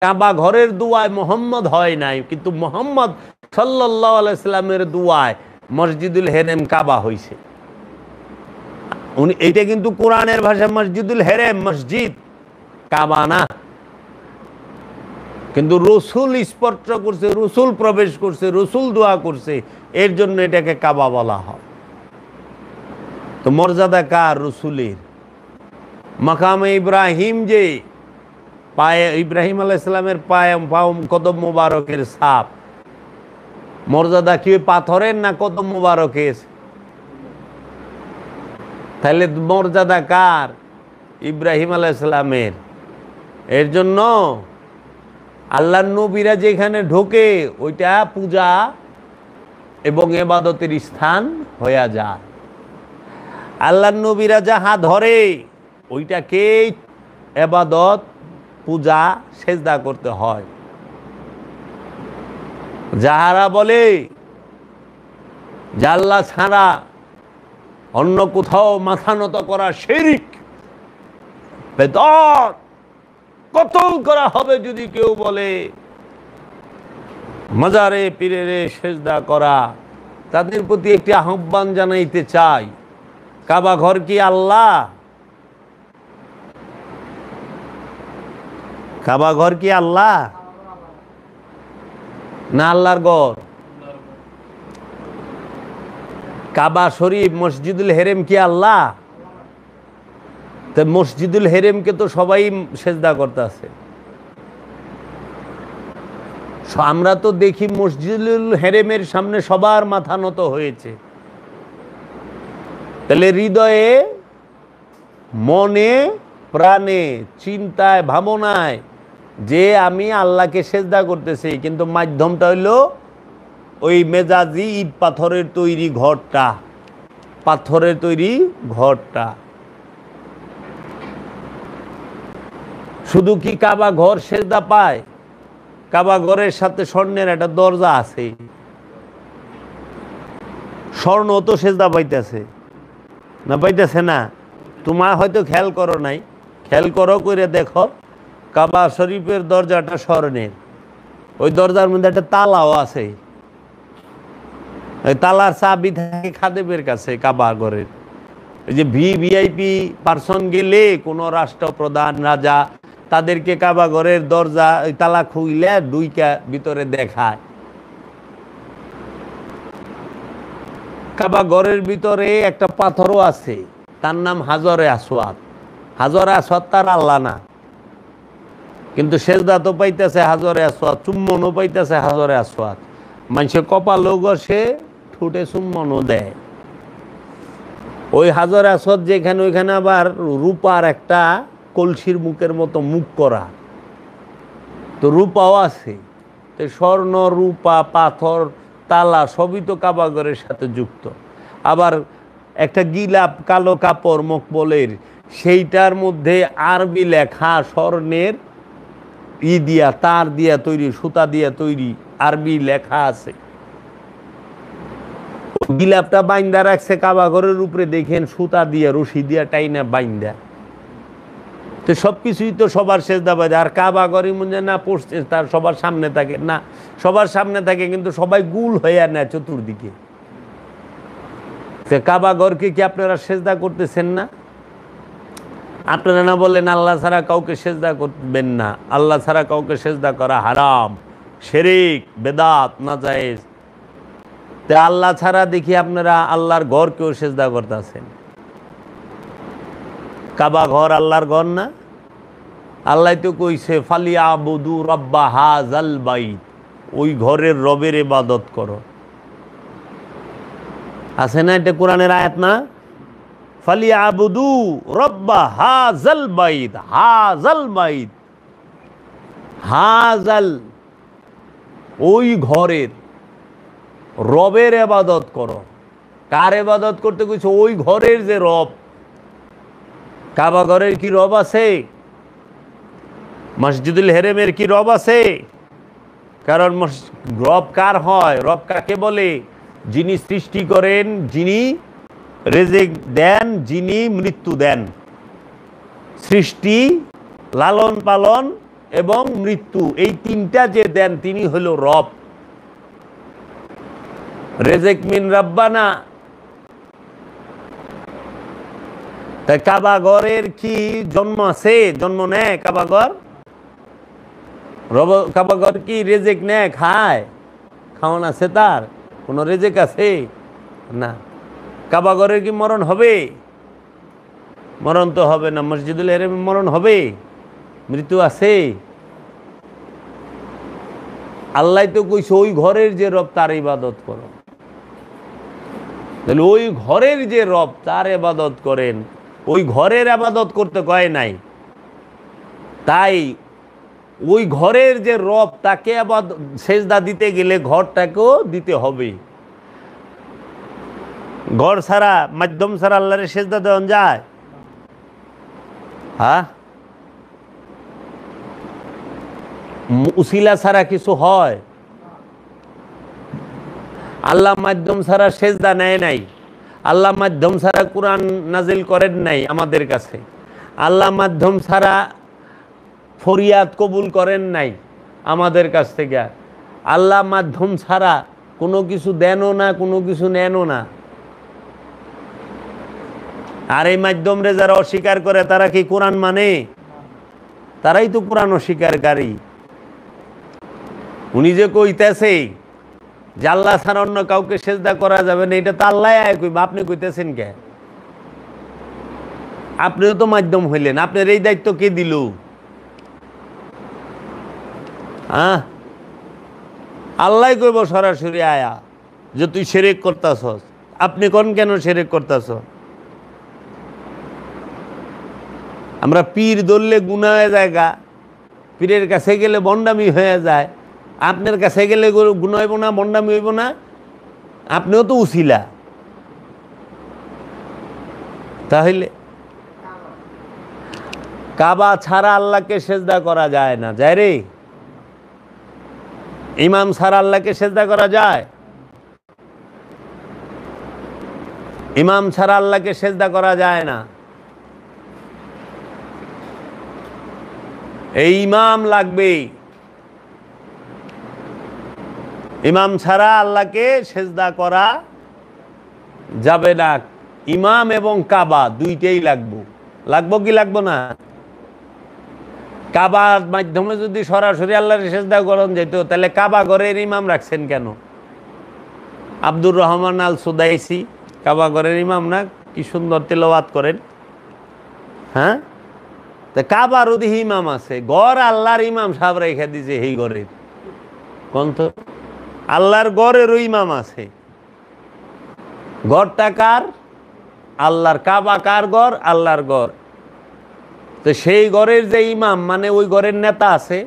কাবা ঘরের দুয়ায় মোহাম্মদ হয় নাই, কিন্তু মোহাম্মদ সাল্লাল্লাহু আলাইহি সাল্লামের দুয়ায় মসজিদুল হেরেম কাবা হয়েছে। এইটা কিন্তু কোরআনের ভাষা মসজিদুল হেরেম, মসজিদ, কাবা না। কিন্তু রসুল স্পর্শ করছে, রসুল প্রবেশ করছে, রসুল দোয়া করছে, এর জন্য এটাকে কাবা বলা হয়। তো মর্যাদা কার? রসুলের। মাকামে ইব্রাহিম, যে পায়ে ইব্রাহিম আলাইহিস সালামের পায়ে কদম মুবারকের ছাপ, মর্যাদা কি পাথরের না কদম মুবারকের? তাহলে মর্যাদা কার? ইব্রাহিম আলাইহিস সালামের। এর জন্য আল্লাহর নবীরা যেখানে ঢোকে ওইটা পূজা এবং ইবাদতের স্থান হয়ে যায়। আল্লাহর নবীরা যাহা ধরে ওইটাকে ইবাদত, পূজা, সেজদা করতে হয়। যাহারা বলে যে আল্লাহ ছাড়া অন্য কোথাও মাথা নত করা শিরক, বেদাত, কতল করা হবে যদি কেউ বলে, মাজারে পীরেরে সেজদা করা, তাদের প্রতি একটি আহ্বান জানাইতে চাই। কাবা ঘর কি আল্লাহ? কাবা ঘর কি আল্লাহ না আল্লাহর ঘর? কাবা শরীফ, মসজিদুল হেরেম কি আল্লাহ? তো মসজিদুল হেরেমকে তো সবাই সেজদা করতে আছে। আমরা তো দেখি মসজিদুল হেরেমের সামনে সবার মাথা নত হয়েছে। তাহলে হৃদয়ে, মনে, প্রাণে, চিন্তায়, ভাবনায় যে আমি আল্লাহকে সেজদা করতেছি, কিন্তু মাধ্যমটা হইল ওই মেজাজি ইট পাথরের তৈরি ঘরটা, পাথরের তৈরি ঘরটা। শুধু কি কাবা ঘর সেজদা পায়? কাবা ঘরের সাথে স্বর্ণের একটা দরজা আছে, স্বর্ণ তো সেজদা পাইতেছে না? পাইতেছে না? তোমার হয়তো খেয়াল করো নাই, খেয়াল করো, করে দেখো, কাবা শরীফের দরজাটা স্বর্ণের। ওই দরজার মধ্যে একটা তালাও আছে, ওই তালার চাবি থাকে খাদেমের কাছে কাবা ঘরের। এই যে ভিআইপি পার্সন গেলে, কোনো রাষ্ট্রপ্রধান, রাজা, তাদেরকে কাবা ঘরের দরজা ওই তালা খুইলে দুইটা ভিতরে দেখায়। কাবা ঘরের ভিতরে একটা পাথরও আছে, তার নাম হাজরে আসওয়াদ। হাজরে আসওয়াদ তার আল্লাহ না, কিন্তু সেজদা তো পাইতেছে হাজরে আসওয়াদ, চুম্বনও পাইতেছে হাজরে আসওয়াদ। মানুষের কপালও ঘষে, ঠোঁটে চুম্বনও দেয়। ওই হাজরে আসওয়াদ যেখানে, ওইখানে আবার রূপার একটা কলসির মুখের মতো মুখ করা, তো রূপাও আছে। তো স্বর্ণ, রূপা, পাথর, তালা সবই তো কাবা ঘরের সাথে যুক্ত। আবার একটা গিলাপ, কালো কাপড় মকবলের, সেইটার মধ্যে আরবি লেখা, স্বর্ণের দিয়া, তার দিয়া তৈরি, সুতা দিয়া তৈরি আরবি লেখা আছে। গিলাপটা বাইন্দা রাখছে কাবা ঘরের উপরে, দেখেন সুতা দিয়া, রশি দিয়া টাইনা বাইন্দা। তো সবকিছুই তো সবার সেজদা বাজে। আর কাবা ঘরে মনে না পড়ছে তার সবার সামনে থাকে না, সবার সামনে থাকে কিন্তু সবাই গুল হয়ে নেয় চতুর্দিকে। কাবা ঘরকে কি আপনারা সেজদা করতেছেন না? আপনারা না বলেন আল্লাহ ছাড়া কাউকে সেজদা করবেন না, আল্লাহ ছাড়া কাউকে সেজদা করা হারাম, শিরক, বেদাত, নাজায়েজ। তে আল্লাহ ছাড়া দেখি আপনারা আল্লাহর ঘরকেও সেজদা করতেছেন। কাবা ঘর আল্লাহর ঘর না? আল্লাহ তো কইছে ফালিয়াবুদু রাব্বা হাযাল বাইত, ওই ঘরের রবের ইবাদত করো। আছে না এটা কোরআনের আয়াত না? ফালিয়াবুদু রাব্বা হাযাল বাইত, হাযাল বাইত, হাযাল, ওই ঘরের রবের ইবাদত করো। কার ইবাদত করতে কইছে? ওই ঘরের যে রব। কাবা ঘরের কি রব আছে? মসজিদুল হেরেমের কি রব আছে? কারণ রব কার হয়? রব কাকে বলে? যিনি সৃষ্টি করেন, যিনি রিজিক দেন, যিনি মৃত্যু দেন। সৃষ্টি, লালন পালন এবং মৃত্যু, এই তিনটা যে দেন তিনি হলো রব। রেজেক মিন রাব্বানা। তাই কাবাগরের কি জন্ম আছে? জন্ম নেয় কাবাগর? কাবাগর কি রেজেক নেয়, খায়? খাওয়ান আছে তার? কোনো রেজেক আছে না। কাবাগরের কি মরণ হবে? মরণ তো হবে না। মসজিদুল হারামে মরণ হবে? মৃত্যু আছে? আল্লাহ তো কইছে ওই ঘরের যে রব তার ইবাদত করো। তাহলে ওই ঘরের যে রব তার ইবাদত করেন, ওই ঘরের ইবাদত করতে কয় নাই। তাই ওই ঘরের যে রব তাকে আবার সেজদা দিতে গেলে ঘরটাকেও দিতে হবে। ঘর ছাড়া, মাধ্যম ছাড়া আল্লাহরে সেজদা দেওয়া যায়? হ্যাঁ, উসিলা ছাড়া কিছু হয়? আল্লাহ মাধ্যম ছাড়া সেজদা নেয় নাই। আল্লাহ মাধ্যম ছাড়া কোরআন নাজিল করেন নাই আমাদের কাছে। আল্লাহ মাধ্যম ছাড়া ফরিয়াদ কবুল করেন নাই আমাদের কাছ থেকে। আল্লাহ মাধ্যম ছাড়া কোনো কিছু দেনও না, কোনো কিছু নেনও না। আর এই মাধ্যমরে যারা অস্বীকার করে তারা কি কোরআন মানে? তারাই তো কোরআন অস্বীকারী। উনি যে কইতেছে যে আল্লাহ ছাড়া অন্য কাউকে সেজদা করা যাবে না, এটা তো আল্লাহ কইবা, আপনি কইতেছেন কে? আপনিও তো মাধ্যম হইলেন, আপনার এই দায়িত্ব কে দিল? হ্যাঁ, আল্লাহ কইব সরাসরি আয়া যে তুই শিরক করতাছস। আপনি কোন কেন শিরক করতাছ? আমরা পীর ধরলে গুনাহ হয়ে যায়, পীরের কাছে গেলে বন্ডামি হয়ে যায়। আপনার কাছে গেলে গুনাহ হইব না, বন্ডামি হইব না? আপনিও তো উসিলা। তাহলে কাবা ছাড়া আল্লাহকে সেজদা করা যায় না, যায় রে? ইমাম ছাড়া আল্লাহকে সেজদা করা যায়? ইমাম ছাড়া আল্লাহকে সেজদা করা যায় না। এই ইমাম লাগবে। ইমাম ছাড়া আল্লাহকে সেজদা করা যাবে না। ইমাম এবং কাবা দুইটাই লাগবো। লাগবো কি লাগবো না? কাবার মাধ্যমে যদি সরাসরি আল্লাহর সেজদা করেন যেত, তাহলে কাবা ঘরের ইমাম রাখছেন কেন? আব্দুর রহমান আল সুদাইসি কাবা ঘরের ইমাম না? কি সুন্দর তেলাওয়াত করেন। হ্যাঁ, তা কাবার ওদিকে ইমাম আছে, গড় আল্লাহর ইমাম সাহেব রেখে দিছে এই ঘরের। কোন তো আল্লাহর গড়েরও ইমাম আছে। গড়টা কার? আল্লাহর। কাবা কার গড়? আল্লাহর গড়। তো সেই ঘরের যে ইমাম মানে ওই ঘরের নেতা আছে।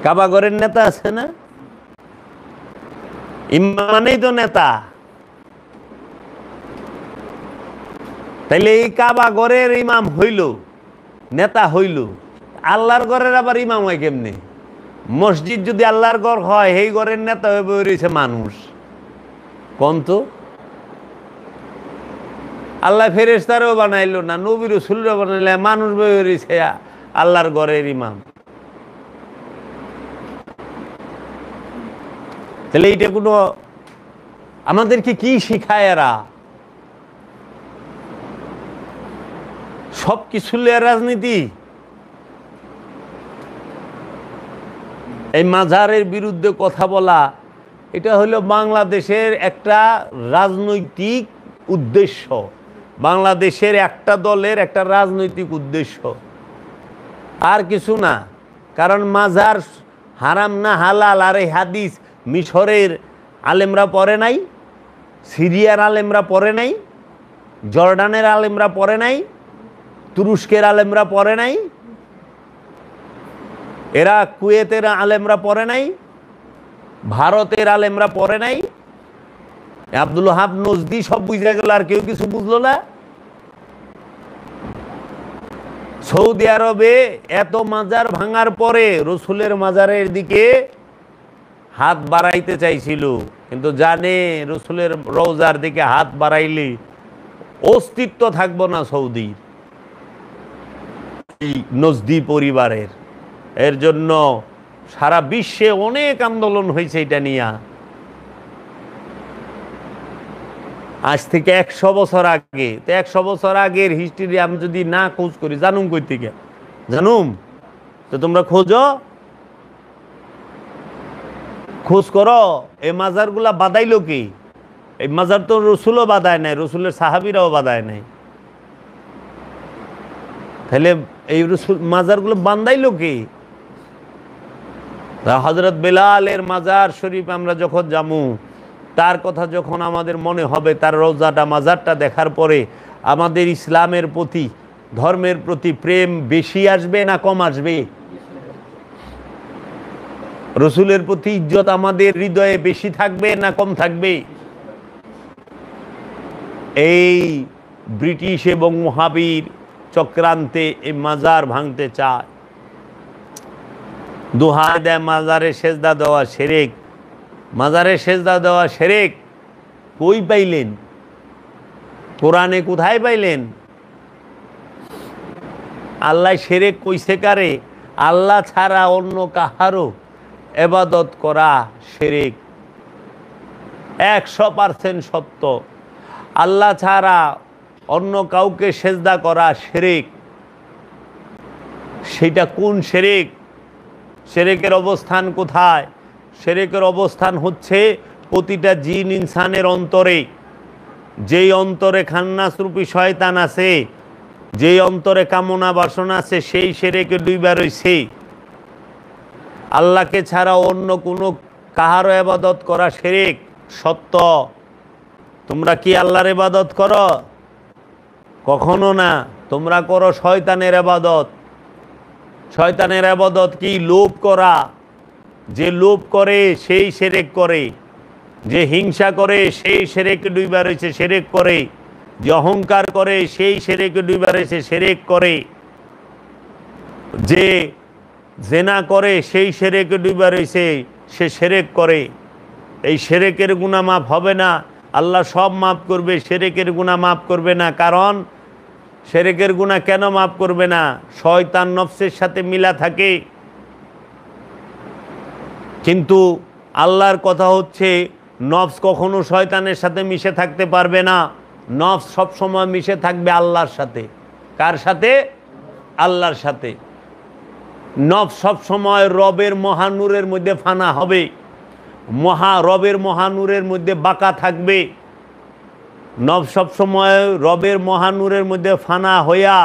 কাবা ঘরের নেতা আছে না? ইমাম মানেই তো নেতা। তাইলে এই কাবা ঘরের ইমাম হইল, নেতা হইল, আল্লাহর ঘরের আবার ইমাম হয় কেমনে? মসজিদ যদি আল্লাহর ঘর হয়, এই ঘরের নেতা হয়ে বই রয়েছে মানুষ। কোন তো আল্লাহ ফেরেশতারও বানাইলো না, নবী রাসূলও বানাইলো, মানুষ বই রয়েছে আল্লাহর ঘরের ইমাম। তাহলে এইটা কোনো আমাদেরকে কি শিখায়? এরা সব কিছু রাজনীতি। এই মাজারের বিরুদ্ধে কথা বলা, এটা হলো বাংলাদেশের একটা রাজনৈতিক উদ্দেশ্য। বাংলাদেশের একটা দলের একটা রাজনৈতিক উদ্দেশ্য, আর কিছু না। কারণ মাজার হারাম না হালাল, আর এই হাদিস মিশরের আলেমরা পড়ে নাই, সিরিয়ার আলেমরা পড়ে নাই, জর্ডানের আলেমরা পড়ে নাই, তুরস্কের আলেমরা পড়ে নাই, এরা কুয়েতের আলেমরা পড়ে নাই, ভারতের আলেমরা পড়ে নাই। আব্দুল ওহাব নজদি সব বুঝে গেল, আর কেউ কিছু বুঝলো না। সৌদি আরবে এত মাজার ভাঙার পরে রসুলের মাজারের দিকে হাত বাড়াইতে চাইছিল, কিন্তু জানে রসুলের রওজার দিকে হাত বাড়াইলে অস্তিত্ব থাকবো না সৌদির। নজদি পরিবারের। এর জন্য সারা বিশ্বে অনেক আন্দোলন হয়েছে এটা নিয়ে। আজ থেকে 100 বছর আগে, তো 100 বছর আগের হিস্ট্রি আমি যদি না খোঁজ করি, জানুম কই থেকে? জানুম তো তোমরা খোঁজ করো। এই মাজারগুলা বাদাইলো কি? এই মাজার তো রসুলও বাদায় নাই, রসুলের সাহাবীরাও বাদায় নাই। তাহলে এই রসুল মাজারগুলো বান্দাইলো কি? হযরত বেলালের মাজার শরীফ আমরা যখন যামু, তার কথা যখন আমাদের মনে হবে, তার রওজাটা মাজারটা দেখার পরে আমাদের ইসলামের প্রতি, ধর্মের প্রতি প্রেম বেশি আসবে না কম আসবে? রসুলের প্রতি ইজ্জত আমাদের হৃদয়ে বেশি থাকবে না কম থাকবে? এই ব্রিটিশ এবং ওহাবীর চক্রান্তে এই মাজার ভাঙতে চায়। দোহাই দেয় মাজারে সেজদা দেওয়া শিরক। মাজারে সেজদা দেওয়া শিরক কই পাইলেন? কোরআনে কোথায় পাইলেন? আল্লাহ শিরক কইছে কারে? আল্লাহ ছাড়া অন্য কাহারও ইবাদত করা শিরক। 100% সত্য। আল্লাহ ছাড়া অন্য কাউকে সেজদা করা শিরক। সেটা কোন শিরক? শিরকের অবস্থান কোথায়? শিরকের অবস্থান হচ্ছে প্রতিটা জিন ইনসানের অন্তরে। যেই অন্তরে খান্নাসরূপী শয়তান আছে, যেই অন্তরে কামনা বাসনা আছে, সেই শিরকে ডুইবা রইছে। আল্লাহকে ছাড়া অন্য কোনো কাহারও ইবাদত করা শিরক। সত্য। তোমরা কি আল্লাহর ইবাদত করো? কখনো না। তোমরা করো শয়তানের ইবাদত। শয়তানের ইবাদত কি? লোভ করা। যে লোভ করে সেই শিরক করে। যে হিংসা করে সেই শিরকে ডুইবা রয়েছে, শিরক করে। যে অহংকার করে সেই শিরকে ডুইবা রয়েছে, শিরক করে। যে জেনা করে সেই শিরকে ডুইবা রয়েছে, সে শিরক করে। এই শিরকের গুনাহ মাফ হবে না। আল্লাহ সব মাফ করবে, শিরকের গুনাহ মাফ করবে না। কারণ শিরকের গুনাহ কেন মাফ করবে না? শয়তান নফসের সাথে মিলা থাকে। কিন্তু আল্লাহর কথা হচ্ছে, নফস কখনো শয়তানের সাথে মিশে থাকতে পারবে না। নফস সব সময় মিশে থাকবে আল্লাহর সাথে। কার সাথে? আল্লাহর সাথে। নফস সব সময় রবের মহানূরের মধ্যে ফানা হবে। রবের মহানূরের মধ্যে বাঁকা থাকবে। নফস সব সময় রবের মহানূরের মধ্যে ফানা হইয়া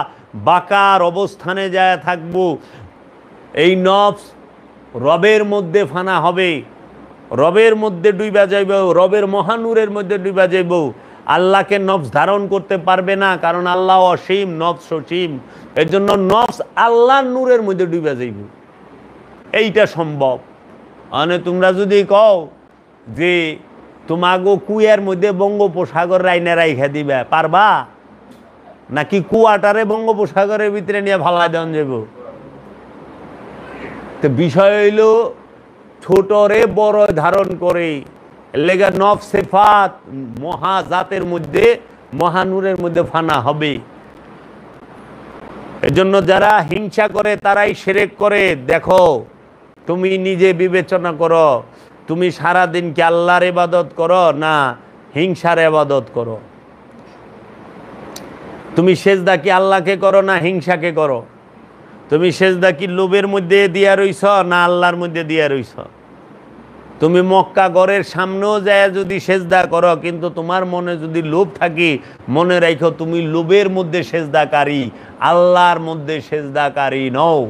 বাঁকার অবস্থানে যায় থাকবো। এই নফস রবের মধ্যে ফানা হবে, রবের মধ্যে ডুইবা যাইব, রবের মহানূরের মধ্যে ডুইবা যাইব। আল্লাহকে নফস ধারণ করতে পারবে না, কারণ আল্লাহ অসীম, নফস অসীম। এর জন্য নফস আল্লাহর নূরের মধ্যে ডুইবা যাইব। এইটা সম্ভব। মানে তোমরা যদি কও যে তোমাগো কুয়ার মধ্যে বঙ্গোপসাগর রাইনা রাইখা দিবা, পারবা? নাকি কুয়াটারে বঙ্গোপসাগরের ভিতরে নিয়ে ভালা দেন যাব? তো বিষয় হইল ছোটরে বড় ধারণ করে। লেগা নফস সিফাত মহাজাতের মধ্যে, মহানূরের মধ্যে ফানা হবে। এজন্য যারা হিংসা করে তারাই শিরক করে। দেখো, তুমি নিজে বিবেচনা করো, তুমি সারাদিন কি আল্লাহর ইবাদত করো না হিংসার ইবাদত করো? তুমি সেজদা কি আল্লাহকে করো না হিংসাকে করো? তুমি সেজদা কি লোভের মধ্যে দিয়া রইছ না আল্লাহর মধ্যে দিয়া রইছ? তুমি মক্কা ঘরের সামনেও যায় যদি সেজদা করো, কিন্তু তোমার মনে যদি লোভ থাকে, মনে রাখো তুমি লোভের মধ্যে সেজদাকারী, আল্লাহর মধ্যে সেজদাকারী নও।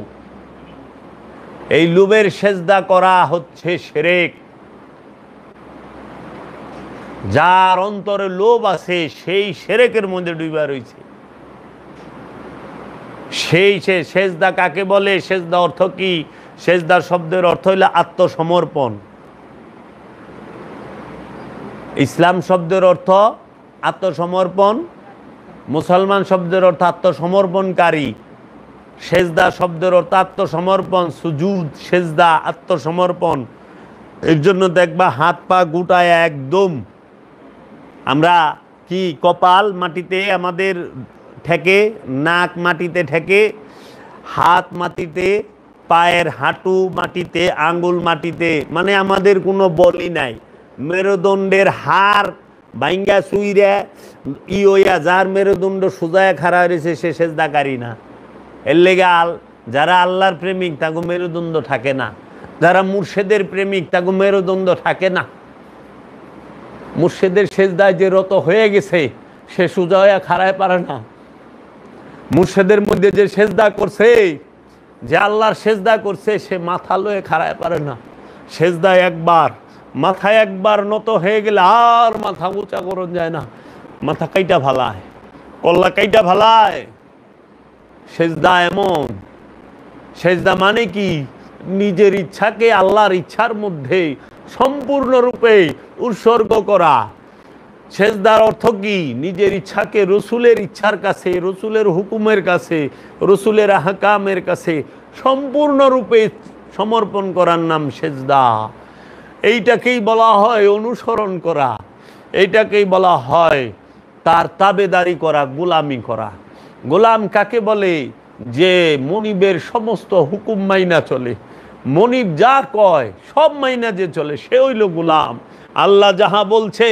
এই লোভের সেজদা করা হচ্ছে শিরক। যার অন্তরে লোভ আছে সেই শিরকের মধ্যে ডুবা রয়েছে। সেই সেজদা কাকে বলে? সেজদা অর্থ কি? সেজদা শব্দের অর্থ হইল আত্মসমর্পণ। ইসলাম শব্দের অর্থ আত্মসমর্পণ, মুসলমান শব্দের অর্থ আত্মসমর্পণকারী। সেজদা শব্দের অর্থ আত্মসমর্পণ, সুজুদ, সেজদা, আত্মসমর্পণ। এর জন্য দেখবা হাত পা গুটায় একদম আমরা কি কপাল মাটিতে আমাদের ঠেকে, নাক মাটিতে ঠেকে, হাত মাটিতে, পায়ের হাঁটু মাটিতে, আঙ্গুল মাটিতে, মানে আমাদের কোনো বলই নাই। মেরুদণ্ডের হাড় ভাঙ্গা চুইরা ইয়া, যার মেরুদণ্ড সোজায় খাড়া হয়েছে সে সেজদাকারী না। এর লেগে যারা আল্লাহর প্রেমিক তাকে মেরুদণ্ড থাকে না, যারা মুর্শেদের প্রেমিক তাকে মেরুদণ্ড থাকে না। মুর্শেদের সেজদায় যে রত হয়ে গেছে সে সোজা হয়ে খাড়ায় পারে না। মুর্শেদের মধ্যে যে সেজদা করছে, যে আল্লাহর সেজদা করছে, সে মাথা লয়ে খাড়ায় পারে না। সেজদায় একবার, মাথায় একবার নত হয়ে গেলে আর মাথা উঁচা করন যায় না, মাথা কাইটা ভালায়, কল্লা কাইটা ভালায়। সেজদা এমন, সেজদা মানে কি? নিজের ইচ্ছাকে আল্লাহর ইচ্ছার মধ্যে সম্পূর্ণরূপে উৎসর্গ করা। সেজদার অর্থ কি? নিজের ইচ্ছাকে রসুলের ইচ্ছার কাছে, রসুলের হুকুমের কাছে, রসুলের আহকামের কাছে সম্পূর্ণরূপে সমর্পণ করার নাম সেজদা। এইটাকেই বলা হয় অনুসরণ করা, এইটাকেই বলা হয় তার তাবেদারি করা, গোলামি করা। গোলাম কাকে বলে? যে মনিবের সমস্ত হুকুম মাইনা চলে, মনিব যা কয় সব মাইনা যে চলে, সে হইল গোলাম। আল্লাহ যাহা বলছে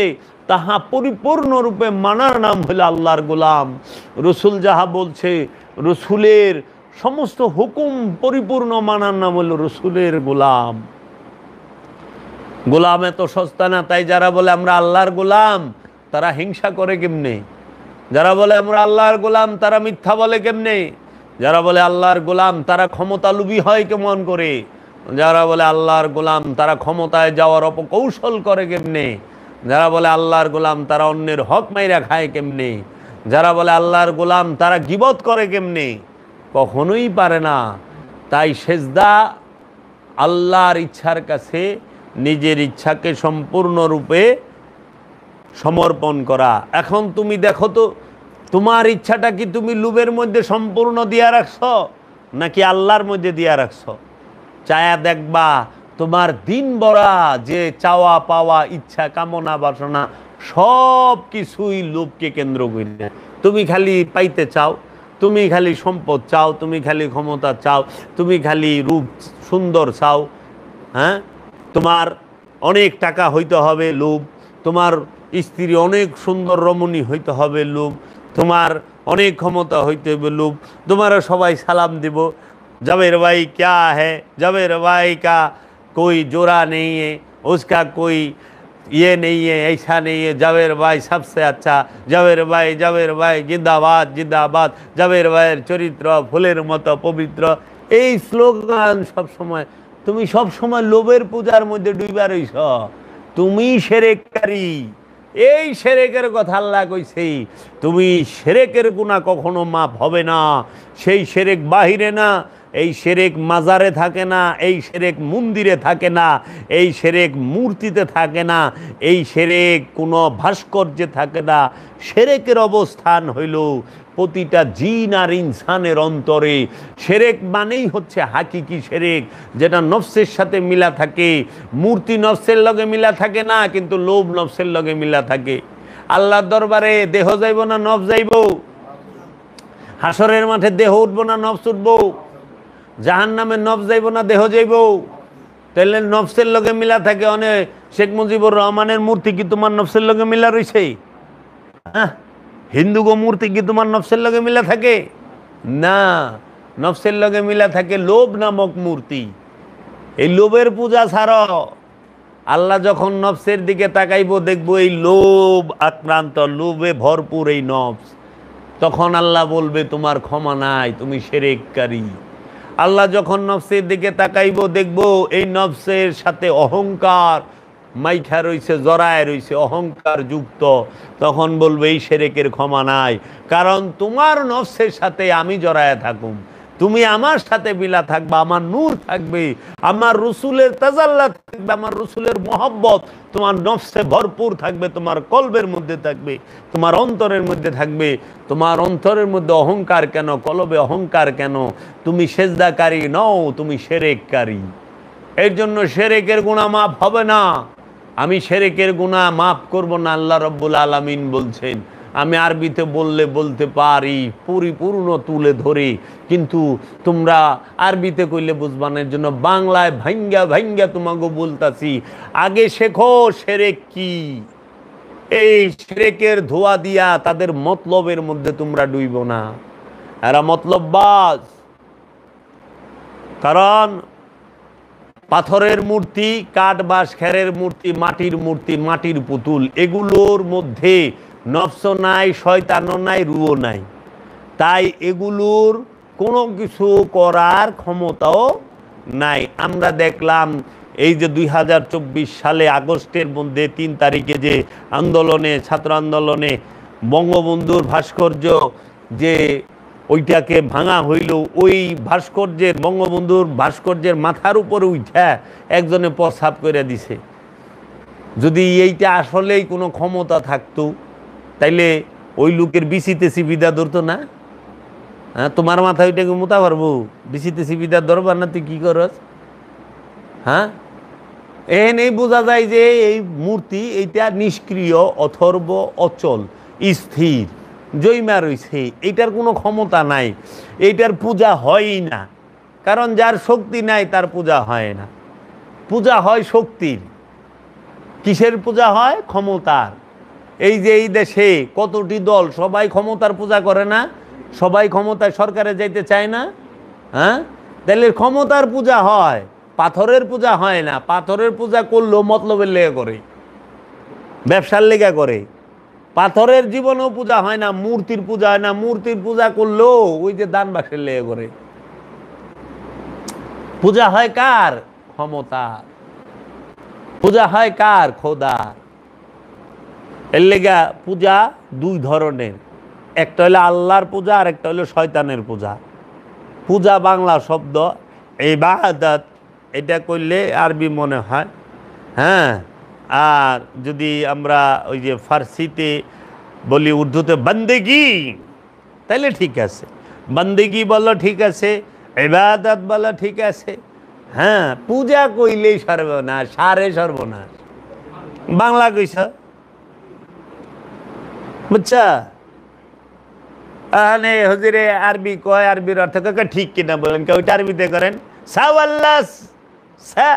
তাহা পরিপূর্ণরূপে মানার নাম হইল আল্লাহর গোলাম। রসুল যাহা বলছে, রসুলের সমস্ত হুকুম পরিপূর্ণ মানার নাম হইল রসুলের গোলাম। গোলাম এত সস্তা না, তাই যারা বলে আমরা আল্লাহর গোলাম তারা হিংসা করে কেমনে? যারা বলে আমরা আল্লাহর গোলাম তারা মিথ্যা বলে কেমনে? যারা বলে আল্লাহর গোলাম তারা ক্ষমতালোভী হয় কেমন করে? যারা বলে আল্লাহর গোলাম তারা ক্ষমতায় যাওয়ার অপকৌশল করে কেমনে? যারা বলে আল্লাহর গোলাম তারা অন্যের হক মাইরা খায় কেমনে? যারা বলে আল্লাহর গোলাম তারা গীবত করে কেমনে? কখনোই পারে না। তাই সেজদা আল্লাহর ইচ্ছার কাছে নিজের ইচ্ছাকে সম্পূর্ণরূপে সমর্পণ করা। এখন তুমি দেখো তো, তোমার ইচ্ছাটা কি তুমি লোভের মধ্যে সম্পূর্ণ দিয়া রাখছো নাকি আল্লাহর মধ্যে দিয়া রাখছো? চায়া দেখবা তোমার দিন ভরা যে চাওয়া পাওয়া, ইচ্ছা, কামনা, বাসনা সব কিছুই লোভকে কেন্দ্র করে। তুমি খালি পাইতে চাও, তুমি খালি সম্পদ চাও, তুমি খালি ক্ষমতা চাও, তুমি খালি রূপ সুন্দর চাও, হ্যাঁ, তোমার অনেক টাকা হইতে হবে লোভ, তোমার স্ত্রী অনেক সুন্দর রমণী হইতে হবে লোভ, তোমার অনেক ক্ষমতা হইতে হবে লোভ, তোমার সবাই সালাম দিব, জাবের ভাই क्या है, জাবের ভাই का कोई जोड़ा नहीं है, उसका कोई ये नहीं है, ऐसा नहीं है, জাবের ভাই सबसे अच्छा, জাবের ভাই জিন্দাবাদ জিন্দাবাদ, জাবের ভাইয়ের চরিত্র ফুলের মতো পবিত্র। এই স্লোগান সব সময়, তুমি সব সময় লোভের পূজার মধ্যে ডুইবা রইছ, তুমি শিরককারী। এই শিরকের কথা আল্লাহ কইছে, তুমি শিরকের গুনাহ কখনো মাফ হবে না। সেই শিরক বাহিরে না, এই শিরক মাজারে থাকে না, এই শিরক মন্দিরে থাকে না, এই শিরক মূর্তিতে থাকে না, এই শিরক কোনো ভাস্কর্যে থাকে না। শিরকের অবস্থান হইল প্রতিটা জিন আর ইনসানের অন্তরে। শিরক মানেই হচ্ছে হাকিকি শিরক, যেটা নফসের সাথে মিলা থাকে। মূর্তি নফসের লগে মিলা থাকে না, কিন্তু লোভ নফসের লগে মিলা থাকে। আল্লাহর দরবারে দেহ যাইব না নফস যাইব? হাসরের মাঠে দেহ উঠবো না নফস উঠবো? জাহান্নামে নফস যাইব না দেহ যাইব? তাহলে নফসের লগে মিলা থাকে। অনেক শেখ মুজিবুর রহমানের মূর্তি কি তোমার নফসের লগে মিলা রয়েছে? হ্যাঁ, হিন্দু গো মূর্তি কি তোমার নফসের লগে মিলা থাকে? না, নফসের লগে মিলা থাকে লোভ নামক মূর্তি। এই লোভের পূজা ছাড়ো। আল্লাহ যখন নফসের দিকে তাকাইব, দেখবো এই লোভ আক্রান্ত, লোভে ভরপুর এই নফস। তখন আল্লাহ বলবে তোমার ক্ষমা নাই, তুমি শিরককারী। আল্লাহ যখন নফসের দিকে তাকাইব, দেখবো এই নফসের সাথে অহংকার মাইখা রইছে, জড়ায় রইছে, অহংকার যুক্ত। তখন বলবে এই শিরকের ক্ষমা নাই, কারণ তোমার নফসের সাথে আমি জড়ায় থাকুম, তুমি আমার সাথে মিলা থাকবা, আমার নূর থাকবে, আমার রসুলের তাজাল্লাত থাকবে, আমার রসুলের মহব্বত তোমার নফসে ভরপুর থাকবে, তোমার কলবের মধ্যে থাকবে, তোমার অন্তরের মধ্যে থাকবে। তোমার অন্তরের মধ্যে অহংকার কেন, কলবে অহংকার কেন? তুমি সেজদাকারী নও, তুমি শিরককারী। এর জন্য শিরকের গুনাহ মাফ হবে না। আমি শিরকের গুনাহ মাফ করব না, আল্লাহ রাব্বুল আলামিন বলছেন। আমি আরবিতে বললে বলতে পারি পরিপূর্ণ তুলে ধরে, কিন্তু তোমরা আরবিতে কইলে বুঝবানের জন্য বাংলায় ভাঙ্গা ভাঙ্গা তোমাকে বলতাছি। আগে শেখো শিরক কি। এই শিরকের ধোয়া দিয়া তাদের মতলবের মধ্যে তোমরা ডুইব না। এরা মতলববাজ। কারণ পাথরের মূর্তি, কাঠ বাঁশ খেরের মূর্তি, মাটির মূর্তি, মাটির পুতুল, এগুলোর মধ্যে নফস নাই, শয়তানও নাই, রুও নাই। তাই এগুলোর কোনো কিছু করার ক্ষমতাও নাই। আমরা দেখলাম এই যে 2024 সালে আগস্টের মধ্যে 3 তারিখে যে আন্দোলনে, ছাত্র আন্দোলনে বঙ্গবন্ধুর ভাস্কর্য যে ওইটাকে ভাঙা হইল, ওই ভাস্কর্যের, বঙ্গবন্ধুর ভাস্কর্যের মাথার উপরে উঠা একজনে প্রস্রাব করে দিছে। যদি এইটা আসলেই কোনো ক্ষমতা থাকতো তাইলে ওই লোকের বিসিতে সুবিধা ধরতো না? হ্যাঁ, তোমার মাথায় ওইটাকে মোতা পারবো? বিসিতে সুবিধা ধরবার না, তুই কি করস? হ্যাঁ, এই বোঝা যায় যে এই মূর্তি এইটা নিষ্ক্রিয়, অথর্ব, অচল, স্থির, জৈমা রয়েছে। এইটার কোনো ক্ষমতা নাই, এইটার পূজা হয়ই না। কারণ যার শক্তি নাই তার পূজা হয় না। পূজা হয় শক্তির। কিসের পূজা হয়? ক্ষমতার। এই যে এই দেশে কতটি দল, সবাই ক্ষমতার পূজা করে না? সবাই ক্ষমতায় সরকারে যাইতে চায় না? হ্যাঁ, তাহলে ক্ষমতার পূজা হয়, পাথরের পূজা হয় না। পাথরের পূজা করলেও মতলবের লেগে করে, ব্যবসার লেগে করে। পাথরের জীবনেও পূজা হয় না, মূর্তির পূজা হয় না। মূর্তির পূজা করলেও ওই যে দান বাক্সের লেগে করে। পূজা হয় কার? ক্ষমতা। পূজা হয় কার? খোদা। এর লেগা পূজা 2 ধরনের, একটা হলো আল্লাহর পূজা আর একটা হলো শয়তানের পূজা। পূজা বাংলা শব্দ, ইবাদত, এটা করলে আরবি মনে হয়। হ্যাঁ, আর যদি আমরা ওই যে ফার্সিতে বলি, উর্দুতে বন্দেগি, তাহলে ঠিক আছে। বন্দেগি বলো ঠিক আছে, ইবাদত বলো ঠিক আছে। হ্যাঁ, পূজা কইলেই সর্বনাশ, সারে সর্বনাশ। বাংলা কইছ, বুঝছা? আনে হুজুরে আরবি কয়, আরবির অর্থ কয়, ঠিক কিনা বলেন? কে ওইটা আরবিতে করেন? সাওয়াল্লাস, সা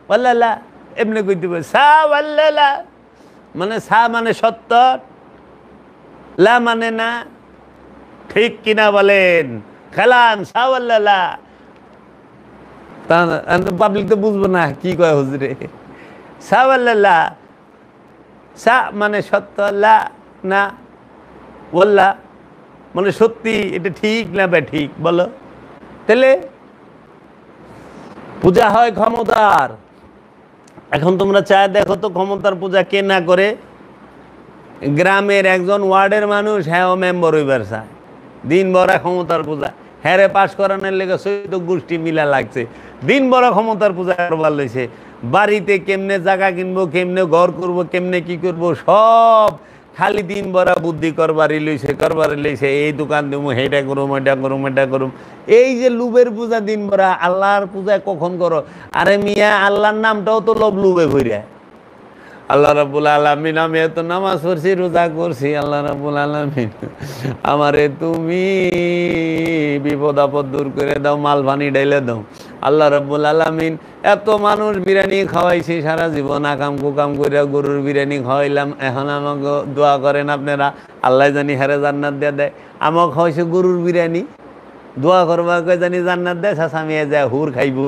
ওয়াল্লালা, এমনি কইতে বলে সাওয়াল্লালা, মানে সা মানে সত্য, লা মানে না। ঠিক কিনা বলেন? খেলান সাওয়াল্লালা। তা পাবলিক তো বুঝবো না কি কয় হুজুরে। সাওয়াল্লালা, সা মানে সত্য, লা না, ওয়াল্লা মানে সত্যি। এটা ঠিক না বে ঠিক বলো? তাহলে পূজা হয় ক্ষমতার। এখন তোমরা চায় দেখো তো ক্ষমতার পূজা কে না করে? গ্রামের একজন ওয়ার্ডের মানুষ, হ্যাঁ ও মেম্বার হইবার চায়, দিন ভরা ক্ষমতার পূজা। হ্যাঁ রে পাশ করানোর লেগে 14 গোষ্ঠী মিলা লাগছে, দিন ভরা ক্ষমতার পূজা করবার লইছে। বাড়িতে কেমনে জায়গা কিনবো, কেমনে ঘর করব, কেমনে কি করব, সব খালি দিন ভরা বুদ্ধি করবারই লইছে। এই দোকান দেবো, হেটা করুম, এটা করুম, এটা করুম। এই যে লুবের পূজা দিন ভরা। আল্লাহর পূজা কখন করো? আরে মিয়া, আল্লাহর নামটাও তো লোভ লুবে ভইরা। আল্লাহ রাব্বুল আলামিন, আমি এত নামাজ পড়ছি, রোজা করছি, আল্লাহ রাব্বুল আলামিন আমারে তুমি বিপদ আপদ দূর করে দাও, মাল পানি ডাইলে দাও। আল্লাহ রাব্বুল আলামিন এত মানুষ বিরিয়ানি খাওয়াইছি সারা জীবন, আকাম কুকাম করে গরুর বিরিয়ানি খাওয়াইলাম। এখন আমাকে দোয়া করেন আপনারা, আল্লাহ জানি হারে জান্নাত দিয়ে দেয়। আমাকে খাওয়াইছে গরুর বিরিয়ানি, দোয়া করবা কই জানি জান্নাত দেয়। সাসামিয়ে যায় হুর খাইব,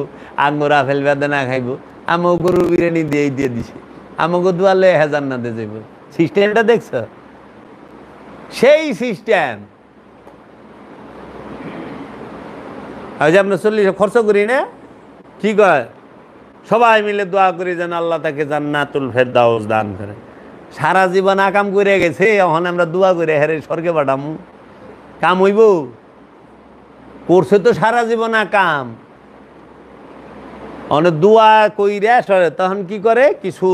আঙ্গুর আপেল বেদানা খাইব, আমাকে গরুর বিরিয়ানি দিয়ে দিছে। আমাকে দোয়ালে হ্যাঁ জান্নাতে যাইব। সিস্টেমটা দেখছ? সেই সিস্টেম। ওই যে আমরা 40 খরচ করি না, কি কয়? সবাই মিলে দোয়া করি যেন আল্লাহ তাকে জান্নাতুল ফেরদাউস দান করে। সারা জীবন আকাম করে গেছে, এখন আমরা দোয়া করে হেরে স্বর্গে পাঠামু? কাম হইব? করছে তো সারা জীবন আকাম। অনেক দোয়া কইরা সরে, তখন কি করে? কিছু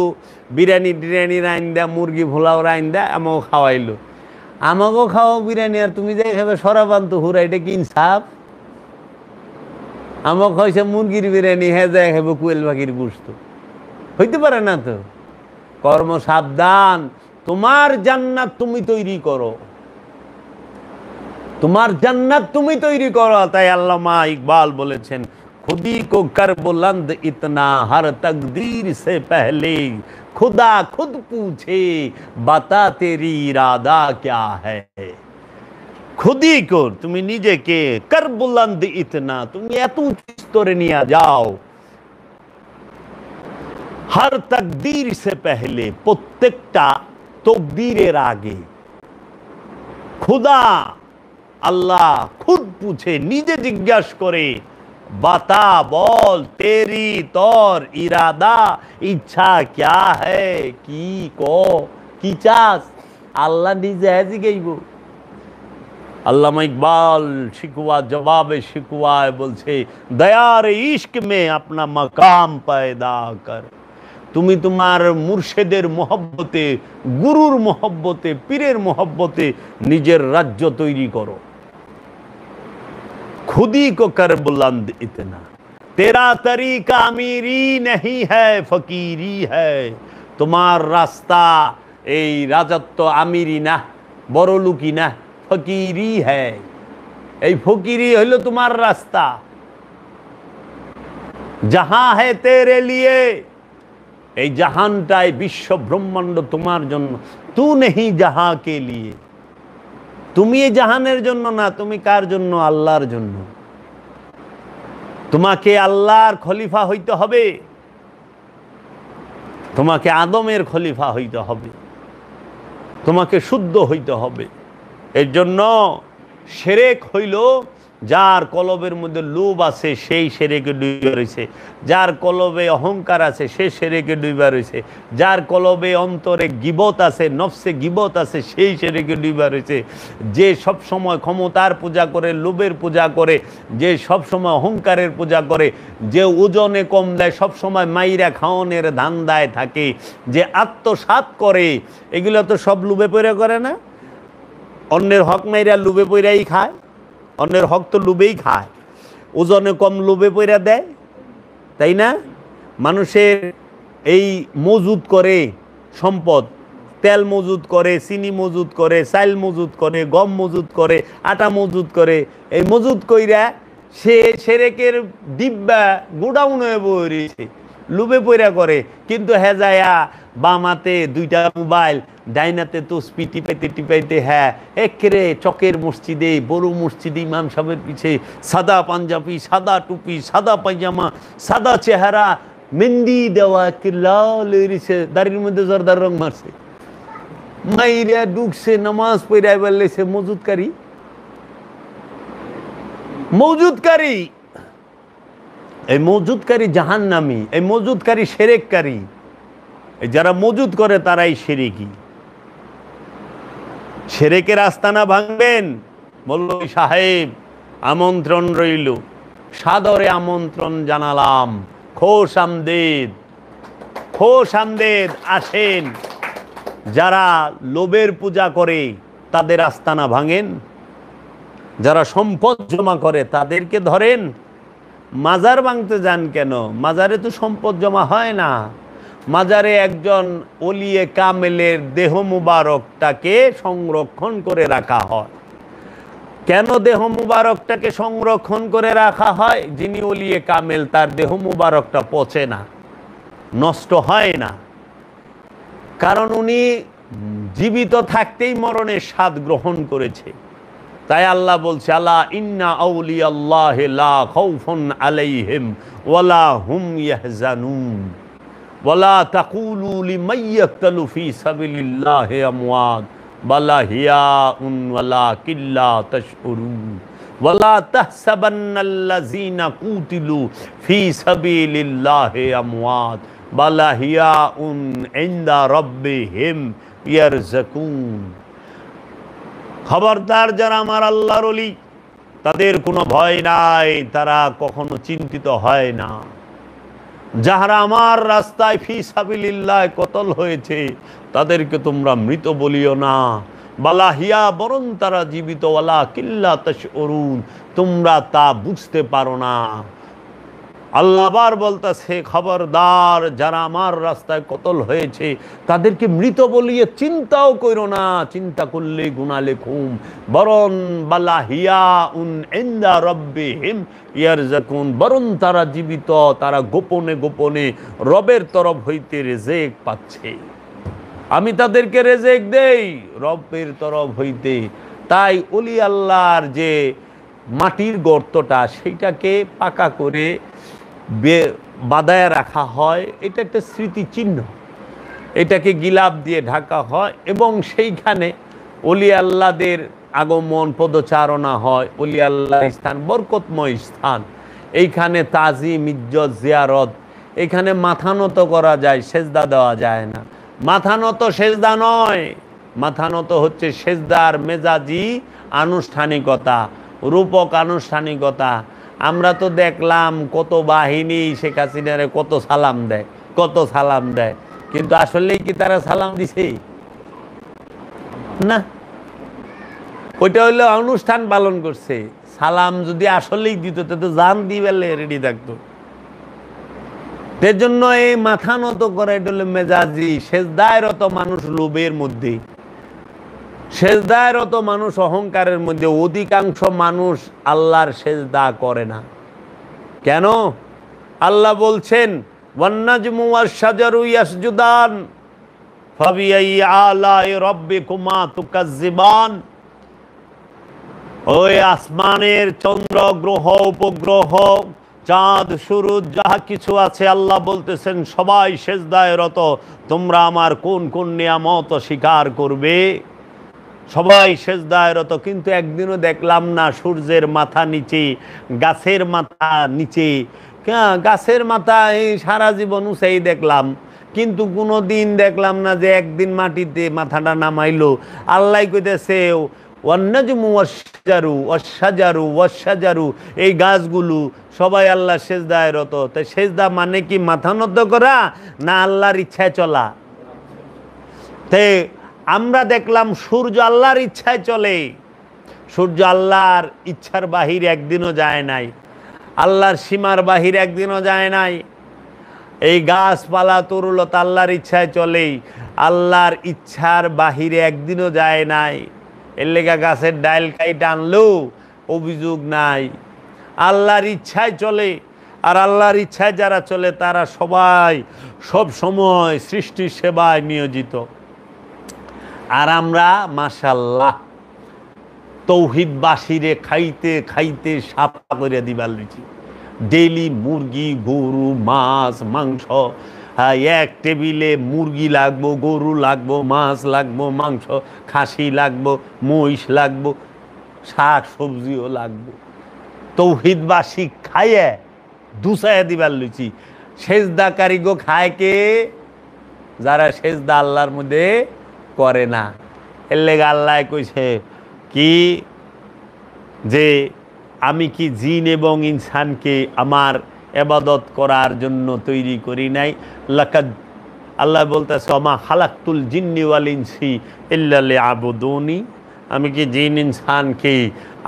বিরিয়ানি টিরিয়ানি রাইন দেয়, মুরগি ভোলাও রাইন দেয়, আমাকে খাওয়াইলো। আমাকেও খাওয়াও বিরিয়ানি, আর তুমি যাই খাবে সরাবান্ত হুরা, এটা কি ইনসাফ? আমাকে খাইছে মুরগির বিরিয়ানি, হ্যাঁ যায় খাবে কুয়েল পাখির গোশত। হইতে পারে না তো। কর্ম সাবধান, তোমার জান্নাত তুমি তৈরি করো, তোমার জান্নাত তুমি তৈরি করো। তাই আল্লামা ইকবাল বলেছেন, খুদি কো কর বুলন্দ ইতনা হর তকদীর সে পহলে খুদা খুদ पूछे बता तेरी इरादा क्या है। খুদি কো, তুমি নিজেকে কর বুলন্দ ইতনা, তুমি এত উচ্চ স্তরে নিয়ে যাও, হর তকদীর সে পহলে, প্রত্যেকটা তকদীরের আগে খুদা আল্লাহ খুদ পুছে, নিজে জিজ্ঞাসা করে, বাতা বল, তেরি তোর ইরাদা ইচ্ছা ক্যা হ্যায়, কি কো কি চাস, আল্লাহ নিজে হাজি গাইব। আল্লামা ইকবাল শিকওয়া জবাবে শিকওয়ায় বলছে, দয়ার ইশক মে আপনা মাকাম পয়দা কর, তুমি তোমার মুর্শেদের মহব্বতে, গুরুর মহব্বতে, পীরের মহব্বতে নিজের রাজ্য তৈরি করো। খুদি কো কর বুলন্দ ইতনা, তেরা তরিকা আমিরি नहीं है ফকিরি है, তোমার রাস্তা এই রাজত্ব আমিরি না, বড়লুকি না, ফকিরি है, এই ফকিরি হইল তোমার রাস্তা। জাহাঁ है तेरे लिए, এই জাহানটাই বিশ্ব ব্রহ্মাণ্ড তোমার জন্য। তু নেহি জাহা কে লিয়ে, তুমি এই জাহানের জন্য না, তুমি কার জন্য? আল্লাহর জন্য। তোমাকে আল্লাহর খলিফা হইতে হবে, তোমাকে আদমের খলিফা হইতে হবে, তোমাকে শুদ্ধ হইতে হবে। এর জন্য শিরক হইল, যার কলবের মধ্যে লোভ আছে সেই শিরকে ডুবে রয়েছে, যার কলবে অহংকার আছে সে শিরকে ডুবে রয়েছে, যার কলবে অন্তরে গীবত আছে, নফসে গীবত আছে, সেই শিরকে ডুবে রয়েছে। যে সব সময় ক্ষমতার পূজা করে, লোভের পূজা করে, যে সব সময় অহংকারের পূজা করে, যে ওজনে কম দেয়, সব সময় মাইরা খাওয়ানোর ধান্দায় থাকে, যে আত্মসাৎ করে, এগুলো তো সব লোভে পয়রা করে না? অন্যের হক মাইরা লোভে পয়রাই খায়, অন্যের হক তো লোভেই খায়, ওজনে কম লোভে পয়রা দেয়, তাই না? মানুষের এই মজুদ করে সম্পদ, তেল মজুদ করে, চিনি মজুদ করে, চাল মজুদ করে, গম মজুদ করে, আটা মজুদ করে, এই মজুদ কইরা সে সেরেকের ডিব্বা গোডাউনে বইছে, লোভে পয়রা করে। কিন্তু হেজায়া বামাতে দুইটা মোবাইল, ডাইনাতে তসবি টিপাইতে টিপাইতে, হ্যাঁ একেরে চকের মসজিদে, বড় মসজিদে ইমাম সাহেবের পিছে সাদা পাঞ্জাবি, সাদা টুপি, সাদা পায়জামা, সাদা চেহারা, মেহেন্দি দেওয়া, কি লাল এরিছে, দাড়ির মধ্যে জর্দার রং মারছে, মাইরা ঢুকছে, নামাজ পড়ে আইবার লেছে। মজুদকারী, মজুদকারী, এই মজুদকারী জাহান্নামী, এই মজুদকারী শিরককারী। যারা মজুদ করে তারাই শিরকি। শিরকের আস্তানা ভাঙবেন, বলল সাহেব আমন্ত্রণ রইল, সাদরে আমন্ত্রণ জানালাম, খোশ আমদেদ, খোশ আমদেদ, আসেন। যারা লোভের পূজা করে তাদের আস্তানা ভাঙেন, যারা সম্পদ জমা করে তাদেরকে ধরেন। মাজার ভাঙতে যান কেন? মাজারে তো সম্পদ জমা হয় না, মাজারে একজন ওলিয়ে কামেলের দেহ মুবারকটাকে সংরক্ষণ করে রাখা হয়। কেন দেহ মুবারকটাকে সংরক্ষণ করে রাখা হয়? যিনি ওলিয়ে কামেল তার দেহ মুবারকটা পচে না, নষ্ট হয় না, কারণ উনি জীবিত থাকতেই মরণের স্বাদ গ্রহণ করেছে। তাই আল্লাহ বলছে, আল্লাহ ইন্না আউলিয়াল্লাহি লা খাউফুন আলাইহিম ওয়ালা হুম ইয়াহজানুন ওয়ালা তাকুলু লিমান ইয়াকতালু ফি সাবিলিল্লাহি আমওয়াত বাল আহইয়াউন ওয়ালাকিন লা তাশউরুন ওয়ালা তাহসাবান্নাল্লাযিনা কুতিলু ফি সাবিলিল্লাহি আমওয়াত বাল আহইয়াউন ইনদা রাব্বিহিম ইয়ারযাকুন। খবরদার, যারা আমার আল্লাহর ওলি তাদের কোনো ভয় নাই, তারা কখনো চিন্তিত হয় না। যাহারা আমার রাস্তায় ফি সাবিলিল্লাহ কতল হয়েছে তাদেরকে তোমরা মৃত বলিও না, বালাহিয়া, বরং তারা জীবিত, ওয়ালা কিল্লা তাশউরুন, তোমরা তা বুঝতে পারো না। আল্লাহ আবার বলতেছে, খবরদার যারা আমার রাস্তায় কতল হয়েছে তাদেরকে মৃত বলিয়ে চিন্তাও করো না, চিন্তা করলে গুনালে খুম, বরং বালাহিয়া উন ইনদা রব্বিহিম ইয়ারজাকুন, বরং তারা জীবিত, তারা গোপনে গোপনে রবের তরফ হইতে রেজেক পাচ্ছে। আমি তাদেরকে রেজেক দেই রবের তরফ হইতে। তাই ওলি আল্লাহর যে মাটির গর্তটা সেইটাকে পাকা করে বাঁধায় রাখা হয়, এটা একটা স্মৃতিচিহ্ন, এটাকে গিলাপ দিয়ে ঢাকা হয় এবং সেইখানে ওলি আল্লাহদের আগমন পদচারণা হয়। ওলি আল্লাহর স্থান বরকতময় স্থান, এইখানে তাজিম ইজ্জত জিয়ারত, এখানে মাথা নত করা যায়, সেজদা দেওয়া যায় না। মাথা নত সেজদা নয়, মাথা নত হচ্ছে সেজদার মেজাজি আনুষ্ঠানিকতা, রূপক আনুষ্ঠানিকতা। আমরা তো দেখলাম কত বাহিনী শেখ হাসিনারে কত সালাম দেয়, কত সালাম দেয়, কিন্তু আসলেই কি তারা সালাম দিছে? না, ওইটা হইলে অনুষ্ঠান পালন করছে। সালাম যদি আসলেই দিত তো জান দিবে রেডি থাকতো। এর জন্য এই মাথা নত করে এটা হলো মেজাজি। সেজদায়রত মানুষ লোভের মধ্যে, সেজদায়রত মানুষ অহংকারের মধ্যে। অধিকাংশ মানুষ আল্লাহর সেজদা করে না। কেন? আল্লাহ বলছেন ওয়ান্নাজমু ওয়াশ-শাজারু ইয়াসজুদান ফাবিআইয়ি আলাই রাব্বিকুমা তুকাজ্জিবান। ওই আসমানের চন্দ্র গ্রহ উপগ্রহ চাঁদ সূরজ যাহা কিছু আছে, আল্লাহ বলতেছেন সবাই সেজদায় রত, তোমরা আমার কোন কোন নিয়ামত স্বীকার করবে? সবাই সেজদায় রত, কিন্তু একদিনও দেখলাম না সূর্যের মাথা নিচে, গাছের মাথা নিচে। গাছের মাথা এই সারা জীবন উঁচাই দেখলাম, কিন্তু কোনো দিন দেখলাম না যে একদিন মাটিতে মাথাটা নামাইলো। আল্লাহ কইতেছে ওয়ান্নাজমু ওয়াশ-শাজারু ওয়াশ-শাজারু ওয়াশ-শাজারু, এই গাছগুলো সবাই আল্লাহ সেজদায় রত। তাই সেজদা মানে কি মাথা নত করা না আল্লাহর ইচ্ছায় চলা? তে আমরা দেখলাম সূর্য আল্লাহর ইচ্ছায় চলে, সূর্য আল্লাহর ইচ্ছার বাহির একদিনও যায় নাই, আল্লাহর সীমার বাহির একদিনও যায় নাই। এই গাছপালা তরুলতা আল্লাহর ইচ্ছায় চলে, আল্লাহর ইচ্ছার বাহিরে একদিনও যায় নাই। এর লেগা গাছের ডাইল কাইটা আনলেও অভিযোগ নাই, আল্লাহর ইচ্ছায় চলে। আর আল্লাহর ইচ্ছায় যারা চলে তারা সবাই সব সময় সৃষ্টির সেবায় নিয়োজিত। আর আমরা মাশাআল্লাহ তৌহিদবাসীরে খাইতে খাইতে সাফা করে দিবার লইছি। ডেইলি মুরগি গরু মাছ মাংস, এক টেবিলে মুরগি লাগবো, গরু লাগবো, মাছ লাগবো, মাংস খাসি লাগবো, মহিষ লাগবো, শাক সবজিও লাগবো। তৌহিদবাসী খাইয়ে দুসাইয়া দিবার লইছি। সেজদা কারিগো খায় কে? যারা সেজদা আল্লাহর মধ্যে করে না। এর লেগে আল্লাহ কইছে কি যে আমি কি জিন এবং ইনসানকে আমার ইবাদত করার জন্য তৈরি করি নাই? লাকাদ, আল্লাহ বলতেছে ওমা খালাকতুল জিন্নি ওয়াল ইনসি ইল্লা লিয়াবুদুনি, আমি কি জিন ইনসানকে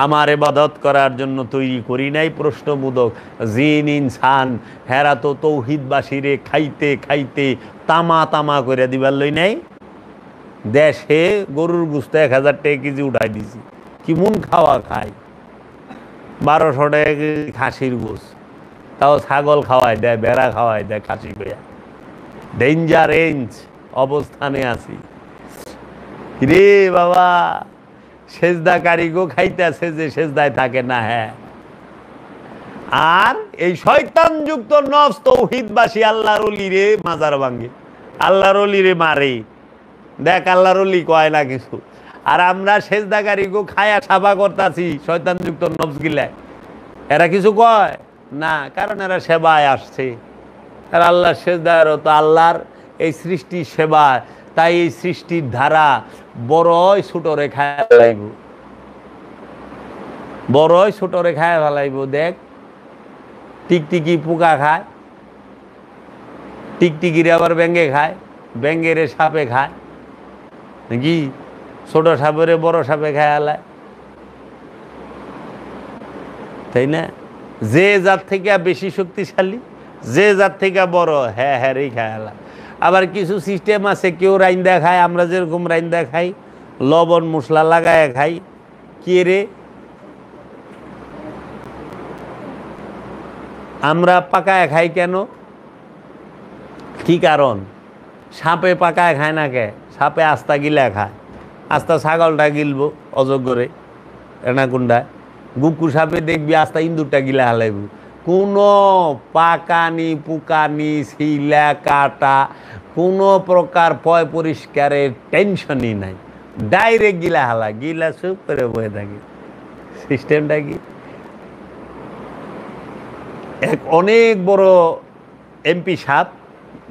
আমার ইবাদত করার জন্য তৈরি করি নাই? প্রশ্নবোধক। জিন ইনসান হেরা তো তৌহিদবাসীরে খাইতে খাইতে তামা তামা করে দিবার লই নাই। দেশে গরুর গোস্ত 1000 টাকা কেজি উঠাই দিছি, কেমন খাওয়া খায়? 1200 টাকা কেজি খাসির গোস্ত, তাও ছাগল খাওয়াই দেয়, ভেড়া খাওয়াই দেয়, খাসি কইয়া। ডেঞ্জার রেঞ্জ অবস্থানে আছি রে বাবা। সেজদা কারিগো খাইতেছে যে সেজদায় থাকে না। হ্যাঁ, আর এই শয়তানযুক্ত নফস তৌহিদবাসী আল্লাহর ওলিরে মাজার ভাঙে, আল্লাহর ওলিরে মারে। দেখ আল্লাহর ওলি কয় না কিছু, আর আমরা সেজদাকারীগো খায়া সাফা করতাছি শয়তানযুক্ত নফস গিলায়। এরা কিছু কয় না, কারণ এরা সেবায় আসছে। আর আল্লাহ সেজদারত, আল্লাহর এই সৃষ্টির সেবা। তাই এই সৃষ্টির ধারা বড়ই ছোট রেখায় ফেলাইব, বড়ই ছোট রেখায় ফেলাইব। দেখ টিকটিকি পোকা খায়, টিকটিকিরে আবার ব্যাঙ্গে খায়, ব্যাঙ্গেরে সাপে খায় নাকি? ছোট সাপেরে বড় সাপে খায় আলায়, তাই না? যে যার থেকে বেশি শক্তিশালী, যে যার থেকে বড়, হ্যাঁ হ্যাঁ রেই খায়ালা। আবার কিছু সিস্টেম আছে, কেউ রাইন্দা খায়, আমরা যেরকম রাইন্দা খাই, লবণ মশলা লাগায় খাই। কে রে? আমরা পাকায় খাই কেন? কি কারণ? সাপে পাকায় খায় না কে? সাপে আস্তা গিলা খায়। আস্তা ছাগলটা গিলবো অযোগ্যরে এনাকুন্ডায়। গুকু সাপে দেখবি আস্তা ইন্দুরটা গিলা হালাইব। কোনো পাকানি পুকানি শিলা কাটা কোনো প্রকার পয় পরিষ্কারের টেনশনই নাই, ডাইরেক্ট গিলা হালা, গিলা চুপ করে বয়ে থাকে। সিস্টেমটা কি? এক অনেক বড় এমপি সাহেব,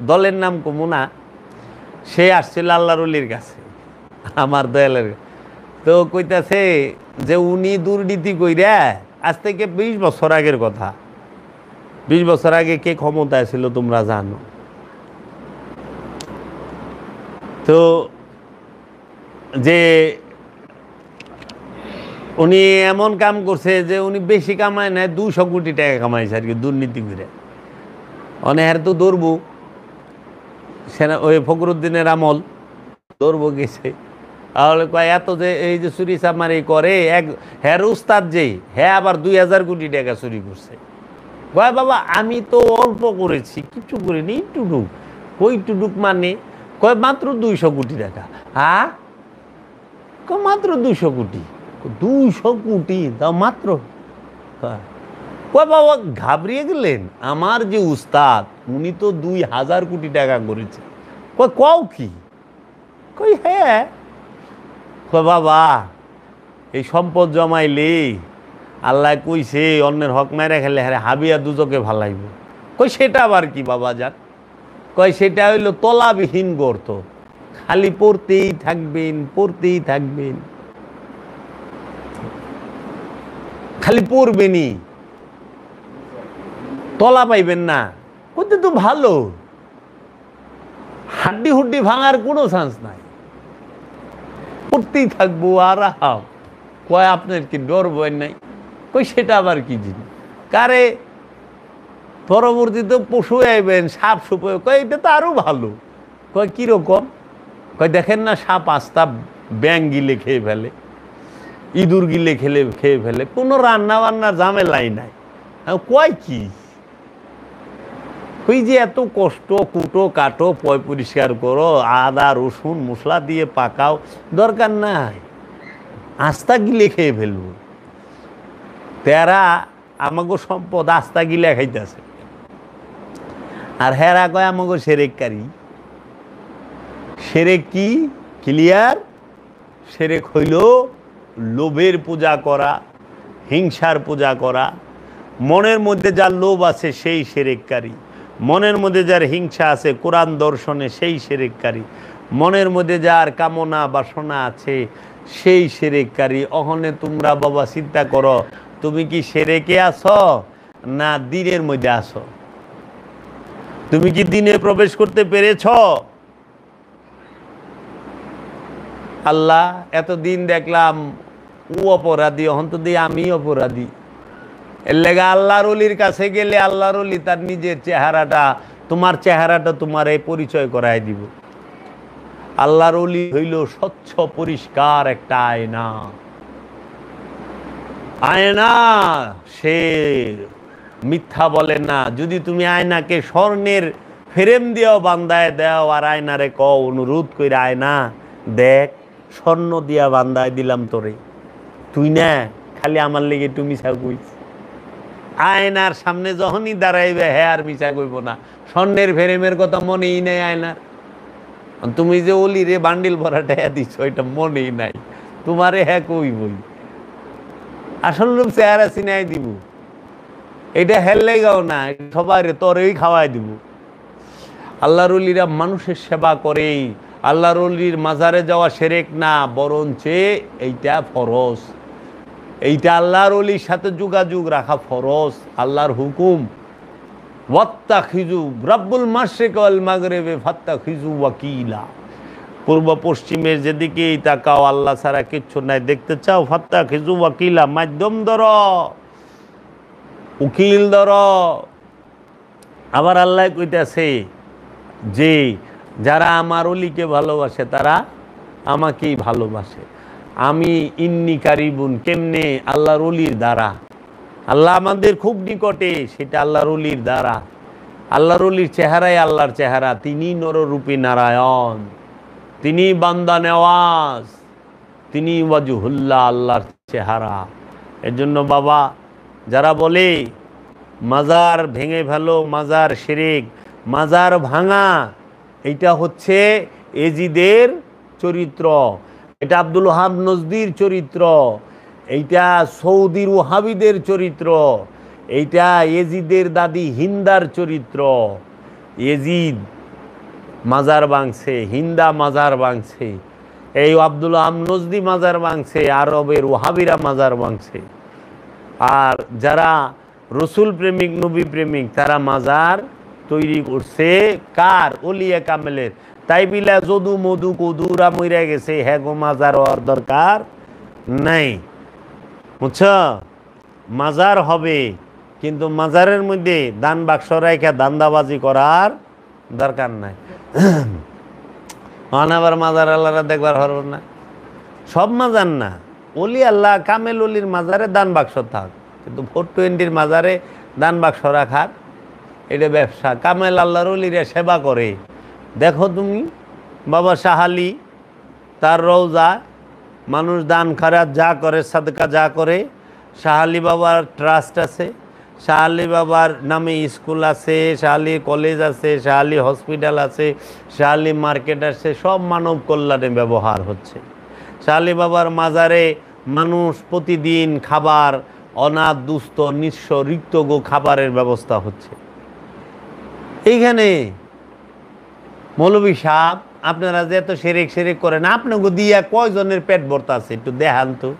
দলের নাম কমুনা, সে আসছিল আল্লাহর ওলির কাছে, আমার দয়ালের। তো কইতাছে যে উনি দুর্নীতি কইরা, আজ থেকে 20 বছর আগের কথা, 20 বছর আগে কে ক্ষমতায় ছিল তোমরা জানো। তো যে উনি এমন কাম করছে যে উনি বেশি কামায় নাই, 200 কোটি টাকা কামাইছে আর কি দুর্নীতি করে। অনেক তো দৌড়বো, সেনা ওই ফখরুদ্দিনের আমল দৌড়বো গেছে। তাহলে কয় এত যে এই যে চুরি চামারি করে, এক হ্যার উস্তাদ যেই হ্যাঁ আবার 2000 কোটি টাকা চুরি করছে। কয় বাবা আমি তো অল্প করেছি, কিছু করিনি, টুডুক। কই টুডুক মানে? কয় মাত্র 200 কোটি টাকা। হ্যাঁ মাত্র 200 কোটি? 200 কোটি তাও মাত্র? কয় বাবা ঘাবড়িয়ে গেলেন, আমার যে উস্তাদ উনি তো 2000 কোটি টাকা করেছে। কয় কও কি? কই হ্যাঁ। কয় বাবা এই সম্পদ জমাইলে আল্লাহ কইছে অন্যের হক মাইরা খেলে হ্যাঁ হাবিয়া দুজকে ভালাইব। কই সেটা আবার কি বাবা যান? কয় সেটা হইল তলাবিহীন গর্ত, খালি পড়তেই থাকবেন, পড়তেই থাকবেন, খালি পড়বেনই, তলা পাইবেন না। কইতে তো ভালো, হাড্ডি হুড্ডি ভাঙার কোনো চান্স নাই, পড়তেই থাকবো আরাম। কয় আপনার কি ডর ভয় নাই? কই সেটা আবার কি জিনিস? কারে পরবর্তীতে পশু আইবেন, সাপ সুপ, কয় এটা তো আরো ভালো। কয় কিরকম? কয় দেখেন না সাপ আস্তা ব্যাং গিলে খেয়ে ফেলে, ইঁদুর গিলে খেয়ে ফেলে, কোনো রান্না বান্নার ঝামেলাই নাই। কয় কি? ওই যে এত কষ্ট, কুটো কাটো, পয় পরিষ্কার করো, আদা রসুন মশলা দিয়ে পাকাও, দরকার নাই, আস্তা গিলে খেয়ে ফেলবো। তেরা আমাগো সম্পদ আস্তা গিলে খাইতেছে, আর হেরা কয় আমাগো সেরেককারী। সেরেক কি? ক্লিয়ার? সেরেক হইল লোভের পূজা করা, হিংসার পূজা করা। মনের মধ্যে যার লোভ আছে সেই সেরেককারী, মনের মধ্যে যার হিংসা আছে কোরআন দর্শনে সেই সেরেককারী, মনের মধ্যে যার কামনা বাসনা আছে সেই সেরেককারী। অহনে তোমরা বাবা চিন্তা করো, তুমি কি সেরেকে আছো না দিনের মধ্যে আছো? তুমি কি দিনে প্রবেশ করতে পেরেছ? আল্লাহ এতদিন দেখলাম ও অপরাধী, অহন্ত দিয়ে আমি অপরাধী। এর লেগে আল্লাহর অলির কাছে গেলে আল্লাহর অলি তার নিজের চেহারাটা, তোমার চেহারাটা তোমার এই পরিচয় করায় দিব। আল্লাহর অলি হইল স্বচ্ছ পরিষ্কার একটা আয়না। আয়না, সে মিথ্যা বলে না। যদি তুমি আয়নাকে স্বর্ণের ফ্রেম দিয়েও বান্ধায় দাও আর আয়নারে কও অনুরোধ কইরা, আয়না দেখ স্বর্ণ দিয়া বান্ধায় দিলাম তোরে, তুই না খালি আমার লেগে তুমি মিছা কইস। আয়নার সামনে যখনই দাঁড়াইবে হ্যাঁ আর মিছা কইব না, স্বর্ণের ফ্রেমের কথা মনেই নাই আয়নার। তুমি যে অলি রে বান্ডিল ভরা টাকা দিচ্ছ এটা মনেই নাই, তোমারে হ্যাঁ কইবই। আসল রূপ চেহারা চিনাই দিব, এটা হেললে গাও না, সবাই তোরেই খাওয়াই দিব। আল্লাহর অলিরা মানুষের সেবা করে। আল্লাহর অলির মাজারে যাওয়া শিরক না, বরঞ্চে এইটা ফরজ। এইটা আল্লাহর অলির সাথে যোগাযোগ রাখা ফরজ, আল্লাহর হুকুম। ওয়াত্তাখিযু রাব্বুল মাশরিক ওয়াল মাগরিবি ফাত্তাখিযু ওয়াকিলা। পূর্ব পশ্চিমের যেদিকেই তাকাও আল্লাহ ছাড়া কিচ্ছু নাই, দেখতে চাও ফাত্তাখিযু ওয়াকিলা, মাধ্যম ধরো। উকিল ধর। আবার আল্লাহ কইতেছে যে যারা আমার অলিকে ভালোবাসে তারা আমাকেই ভালোবাসে। আমি ইন্নি কারিবুন, কেমনে? আল্লাহর অলির দ্বারা। আল্লাহ আমাদের খুব নিকটে, সেটা আল্লাহর অলির দ্বারা। আল্লাহর অলির চেহারাই আল্লাহর চেহারা। তিনি নররূপী নারায়ণ, তিনি বান্দা নেওয়াজ, তিনি ওয়াজহুল্লাহ, আল্লাহর চেহারা। এর জন্য বাবা যারা বলে মাজার ভেঙে ফেলো, মাজার শিরক, মাজার ভাঙা, এইটা হচ্ছে এজিদের চরিত্র, এটা আব্দুল ওহাব নজদির চরিত্র, এইটা সৌদির ওহাবিদের চরিত্র, এইটা এজিদের দাদি হিন্দার চরিত্র। এজিদ মাজার ভাঙছে, হিন্দা মাজার ভাঙছে, এই আব্দুল ওহাব নজদি মাজার ভাঙছে, আরবের ওহাবিরা মাজার ভাঙছে। আর যারা রসুল প্রেমিক, নবী প্রেমিক, তারা মাজার তৈরি করছে কার? ওলিয়া কামেলের। তাই বিলা যদু মধু কদুরা মইরা গেছে, হ্যাঁ গো মাজার হওয়ার দরকার নাই, বুঝছ? মাজার হবে, কিন্তু মাজারের মধ্যে দান বাক্স রেখে দান্দাবাজি করার দরকার নাই। আবার মাজার আল্লাহরা দেখবার হরব না, সব মাজার না, অলি আল্লাহ কামেল অলির মাজারে দান বাক্স থাক, কিন্তু 420 মাজারে দান বাক্স রাখার এটা ব্যবসা। কামেল আল্লাহর অলিরা সেবা করে। দেখো তুমি বাবা শাহ আলী, তার রওজা মানুষ দান খারাপ যা করে, সাদকা যা করে, শাহ আলী বাবার ট্রাস্ট আছে, শাহ আলী বাবার নামে স্কুল আছে, শাহ আলী কলেজ আছে, শাহ আলী হসপিটাল আছে, শাহ আলী মার্কেট আছে, সব মানব কল্যাণে ব্যবহার হচ্ছে। শাহ আলী বাবার মাজারে মানুষ প্রতিদিন খাবার, অনাথ দুস্থ নিঃস্ব রিক্ত গো খাবারের ব্যবস্থা হচ্ছে। এইখানে মৌলভী সাহেব আপনারা যে এত সেরেক সেরেক করেন, আপনাকে দিয়া কয়জনের পেট ভর্তা আছে একটু দেখান তো।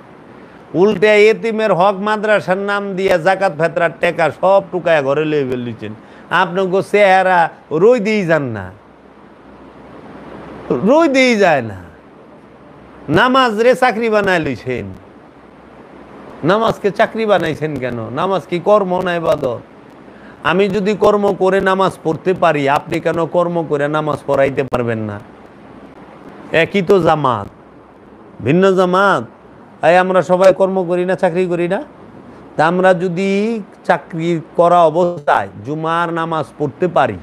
উল্টে এতিমের হক মাদ্রাসার নাম দিয়া জাকাত ফেতরার টেকা সব টুকায় ঘরে লয়ে ফেলছেন। আপনাকে চেহারা রই দিয়েই যান না, রই দিয়েই যায় না। নামাজ রে চাকরি বানায় লইছেন। নামাজকে চাকরি বানাইছেন কেন? নামাজ কি কর্ম না ইবাদত? আমি যদি কর্ম করে নামাজ পড়তে পারি, আপনি কেন কর্ম করে নামাজ পড়াইতে পারবেন না? একই তো জামাত, ভিন্ন জামাত। এই আমরা সবাই কর্ম করি না, চাকরি করি না? তা আমরা যদি চাকরি করা অবস্থায় জুমার নামাজ পড়তে পারি,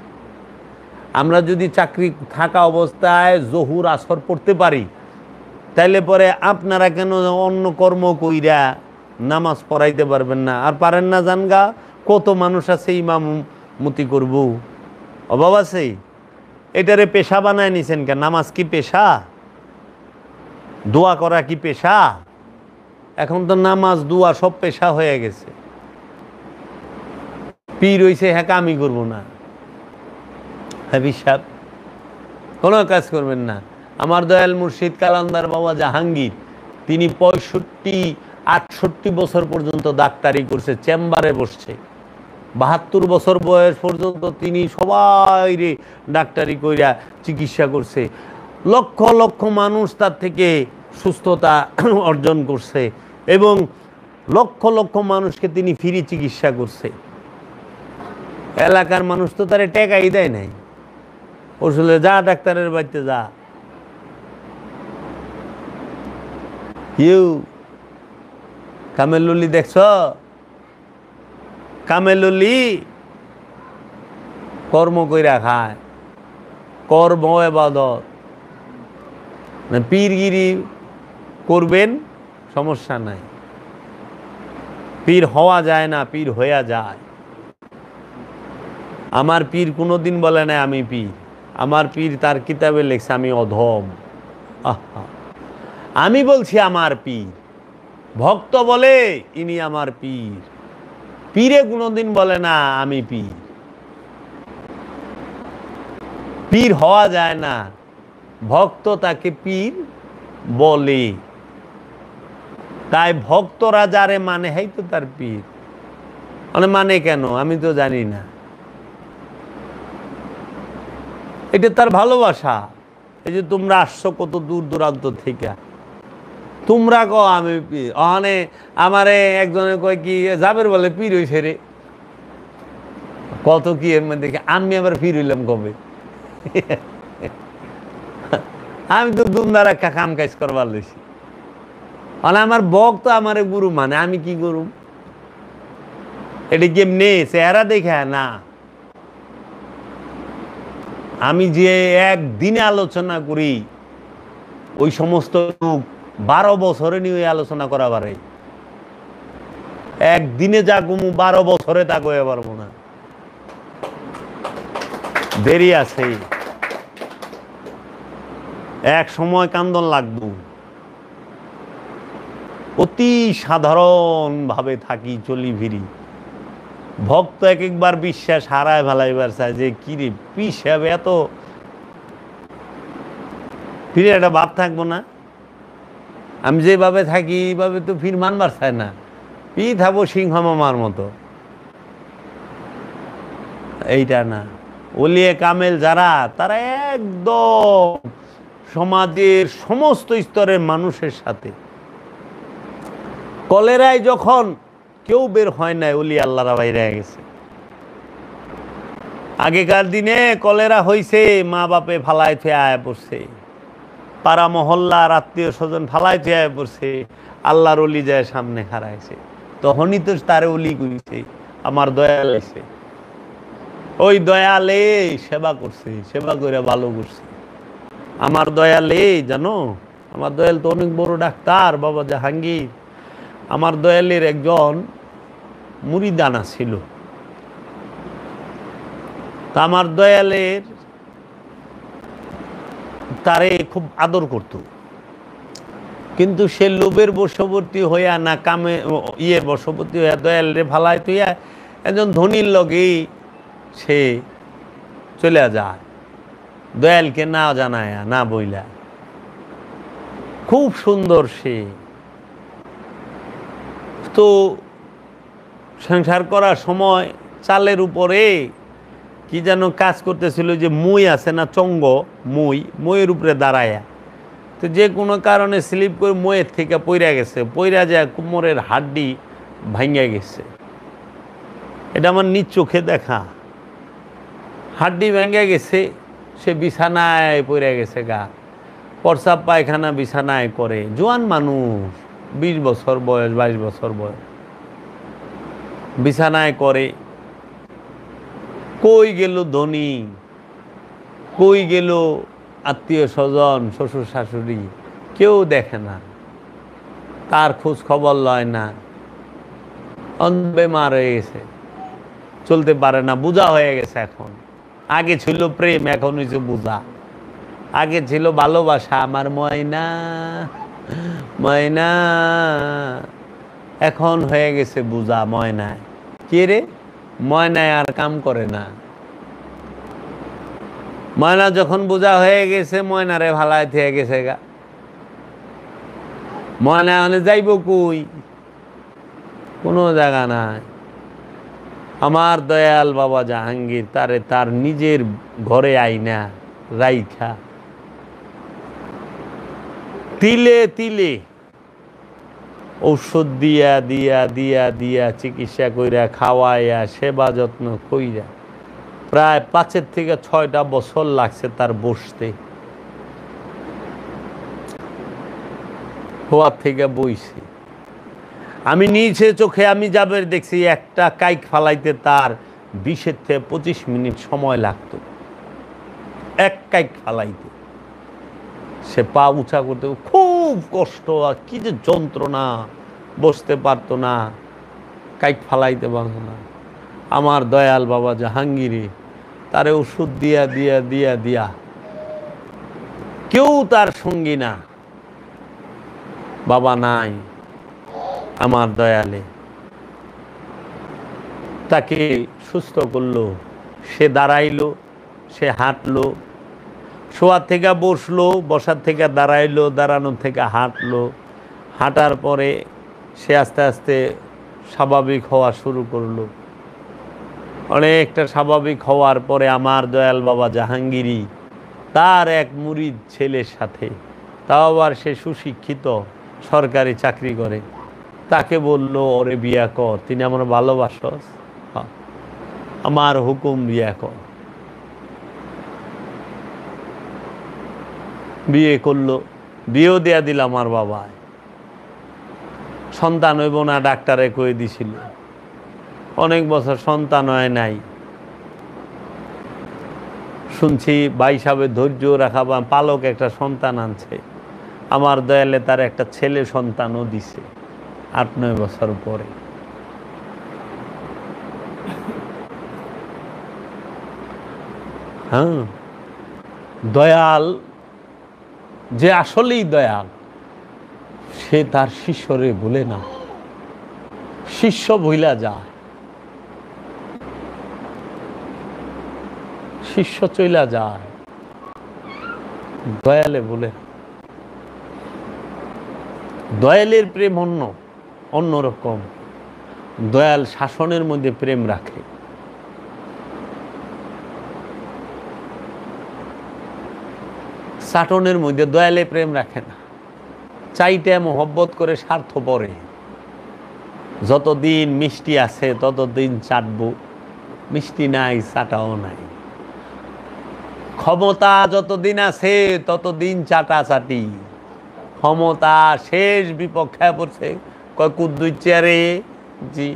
আমরা যদি চাকরি থাকা অবস্থায় জহুর আসর পড়তে পারি, তাইলে পরে আপনারা কেন অন্য কর্ম কইরা নামাজ পড়াইতে পারবেন না? আর পারেন না জানগা, কত মানুষ আছে ইমামতি করব, অভাব আছে। এটারে পেশা বানায় নিছেন কেন? নামাজ কি পেশা? দোয়া করা কি পেশা? এখন তো নামাজ দোয়া সব পেশা হয়ে গেছে। পীর হইছে, হ্যাঁ আমি করবো না, হ্যাঁ বিশ্বাস কোনো কাজ করবেন না। আমার দয়াল মুর্শিদ কালান্দার বাবা জাহাঙ্গীর, তিনি 65-68 বছর পর্যন্ত ডাক্তারি করছে, চেম্বারে বসছে। 72 বছর বয়স পর্যন্ত তিনি সবাই রে ডাক্তারি কইরা চিকিৎসা করছে। লক্ষ লক্ষ মানুষ তার থেকে সুস্থতা অর্জন করছে এবং লক্ষ লক্ষ মানুষকে তিনি ফ্রি চিকিৎসা করছে। এলাকার মানুষ তো তারে টেকাই দেয় নাই, ওষুধে যা ডাক্তারের বাড়িতে যা। কেউ কামেলুলি দেখছ? কামেলুলি কর্ম কইরা খায়, কর্ম ইবাদত। পীরগিরি করবেন সমস্যা নাই, পীর হওয়া যায় না, পীর হইয়া যায়। আমার পীর কোনোদিন বলে না আমি পীর। আমার পীর তার কিতাবে লেখছে আমি অধম। আহা, আমি বলছি আমার পীর। ভক্ত বলে ইনি আমার পীর, পীরে কোনোদিন বলে না আমি পীর। পীর হওয়া যায় না, ভক্ত তাকে পীর বলে। তাই ভক্তরা যারে মানে হাই তো তার পীর। মানে কেন আমি তো জানি না, এটা তার ভালোবাসা। এই যে তোমরা আসছো কত দূর দূরান্ত থেকে, তোমরা কো আমি পীর। ওখানে আমারে একজনে কয় কি জাবের বলে পীর হইছে রে। কত কি এর মধ্যে, আমি আবার ফিরলাম কবে? আমি তো দুমদার একটা কাম কাজ করবার লইছি, মানে আমার বক তো আমার গুরু, মানে আমি কি করুম? এটা কেমনে চেহারা দেখে না, আমি যে একদিনে আলোচনা করি ওই সমস্ত লোক 12 বছরে নিয়ে ওই আলোচনা করা পারে। একদিনে যা কমু 12 বছরে তা কয়ে পারবো না, দেরি আছে। এক সময় কান্দন লাগবো। অতি সাধারণ ভাবে থাকি, চলি ফিরি। ভক্ত এক একবার বিশ্বাস হারায় ফেলাইবার চায় যে কিরে পিসাবে এত ফিরে, একটা ভাব থাকবো না। আমি যেভাবে থাকি এইভাবে তো ফির মানবার চায় না, পি থাকবো সিংহ মামার মতো। এইটা না, ওলিয়ে কামেল যারা, তারা একদম সমাজের সমস্ত স্তরের মানুষের সাথে। কলেরায় যখন কেউ বের হয় নাই, ওলি আল্লাহরা বাইরে গেছে। আগেকার দিনে কলেরা হইছে, মা বাপে ফালায় থে আয় পড়ছে, পাড়া মহল্লার আত্মীয় স্বজন ফালায় থে আয় পড়ছে, আল্লাহর ওলি যায় সামনে হারাইছে, তখনই তো তারে ওলি কইছে, আমার দয়াল এসে। ওই দয়ালে সেবা করছে, সেবা করে ভালো করছে। আমার দয়ালে, জানো, আমার দয়াল তো অনেক বড় ডাক্তার, বাবা জাহাঙ্গীর। আমার দয়ালের একজন মুরিদানা ছিল, তা আমার দয়ালের তারে খুব আদর করত, কিন্তু সে লোভের বশবর্তী হইয়া না কামে ইয়ের বশবর্তী হইয়া দয়ালরে ফালাই তুইয়া একজন ধনীর লগেই সে চলে যায়, দয়ালকে না জানায় না বইলা। খুব সুন্দর সে তো, সংসার করার সময় চালের উপরে কি যেন কাজ করতেছিল, যে মই আছে না চঙ্গ, মইয়ের উপরে দাঁড়ায়া, তো যে কোনো কারণে স্লিপ করে মইয়ের থেকে পইরা গেছে, পইরা যায় কোমরের হাড্ডি ভাঙ্গা গেছে। এটা আমার নিজ চোখে দেখা, হাড্ডি ভেঙে গেছে। সে বিছানায় পইরা গেছে, গা প্রস্রাব পায়খানা বিছানায় করে। জোয়ান মানুষ, 20 বছর বয়স, 22 বছর বয়স, বিছানায় করে। কই গেল ধনী, কই গেল আত্মীয় স্বজন, শ্বশুর শাশুড়ি, কেউ দেখে না, তার খোঁজ খবর লয় না। বেমার হয়ে গেছে, চলতে পারে না, বোঝা হয়ে গেছে এখন। আগে ছিল প্রেম, এখন হয়েছে বোঝা। আগে ছিল ভালোবাসা, আমার ময়না ময়না, এখন হয়ে গেছে বোঝা। ময়নায় কে রে? ময়নায় আর কাম করে না। ময়না যখন বোঝা হয়ে গেছে, ময়নারে ভালায় থেকে গেছে গা। ময়না মানে যাইব কই? কোনো জায়গা নাই। আমার দয়াল বাবা জাহাঙ্গীর তারে তার নিজের ঘরে আইনা রাইখা তিলে তিলে ঔষধ দিয়া দিয়া দিয়া দিয়া চিকিৎসা কইরা, খাওয়াইয়া, সেবা যত্ন কইরা প্রায় 5 থেকে 6টা বছর লাগছে তার বসতে। হওয়ার থেকে বইছে, আমি নিচে চোখে আমি যাবের দেখছি, একটা কাইক ফালাইতে তার 20 থেকে 25 মিনিট সময় লাগতো। এক কাইক ফালাইতে সে পা উঁচা করতে খুব কষ্ট, আর কি যে যন্ত্রণা, বসতে পারতো না, কাইক ফালাইতে পারতো না। আমার দয়াল বাবা জাহাঙ্গীরে তারে ওষুধ দিয়া দিয়া দিয়া দিয়া, কেউ তার সঙ্গী না, বাবা নাই। আমার দয়ালে তাকে সুস্থ করলো, সে দাঁড়াইলো, সে হাঁটলো, শোয়ার থেকে বসলো, বসার থেকে দাঁড়াইলো, দাঁড়ানোর থেকে হাঁটলো। হাঁটার পরে সে আস্তে আস্তে স্বাভাবিক হওয়া শুরু করলো। অনেকটা স্বাভাবিক হওয়ার পরে আমার দয়াল বাবা জাহাঙ্গীরি তার এক মুরিদ ছেলের সাথে, তাও আবার সে সুশিক্ষিত, সরকারি চাকরি করে, তাকে বলল ওরে বিয়া কর, তিনি আমার ভালোবাসস। আমার হুকুম বিয়ে কর। বিয়ে করলো, বিয়েও দেয়া দিল আমার বাবা। সন্তান হইব না ডাক্তারে কয়ে দিছিল, অনেক বছর সন্তান হয় নাই। শুনছি ভাই সাহেবের ধৈর্য রাখা বা পালক একটা সন্তান আনছে। আমার দয়ালে তার একটা ছেলে সন্তানও দিছে 8-9 বছর পরে। হ্যাঁ, দয়াল যে আসলেই দয়াল, সে তার শিষ্যরে ভুলে না, শিষ্য ভুলা যায়, শিষ্য চইলা যায়, দয়ালে ভুলে। দয়ালের প্রেম অন্যরকম। দয়াল শাসনের মধ্যে প্রেম রাখে। চাটনের মধ্যে দয়ালে প্রেম রাখে না, চাইতে মহব্বত করে স্বার্থ পরে। যতদিন মিষ্টি আছে ততদিন চাটবো, মিষ্টি নাই চাটাও নাই। ক্ষমতা যতদিন আছে ততদিন চাটাচাটি, ক্ষমতা শেষ বিপক্ষে পড়ছে, কয় কুদ্দুই চেয়ারে, জি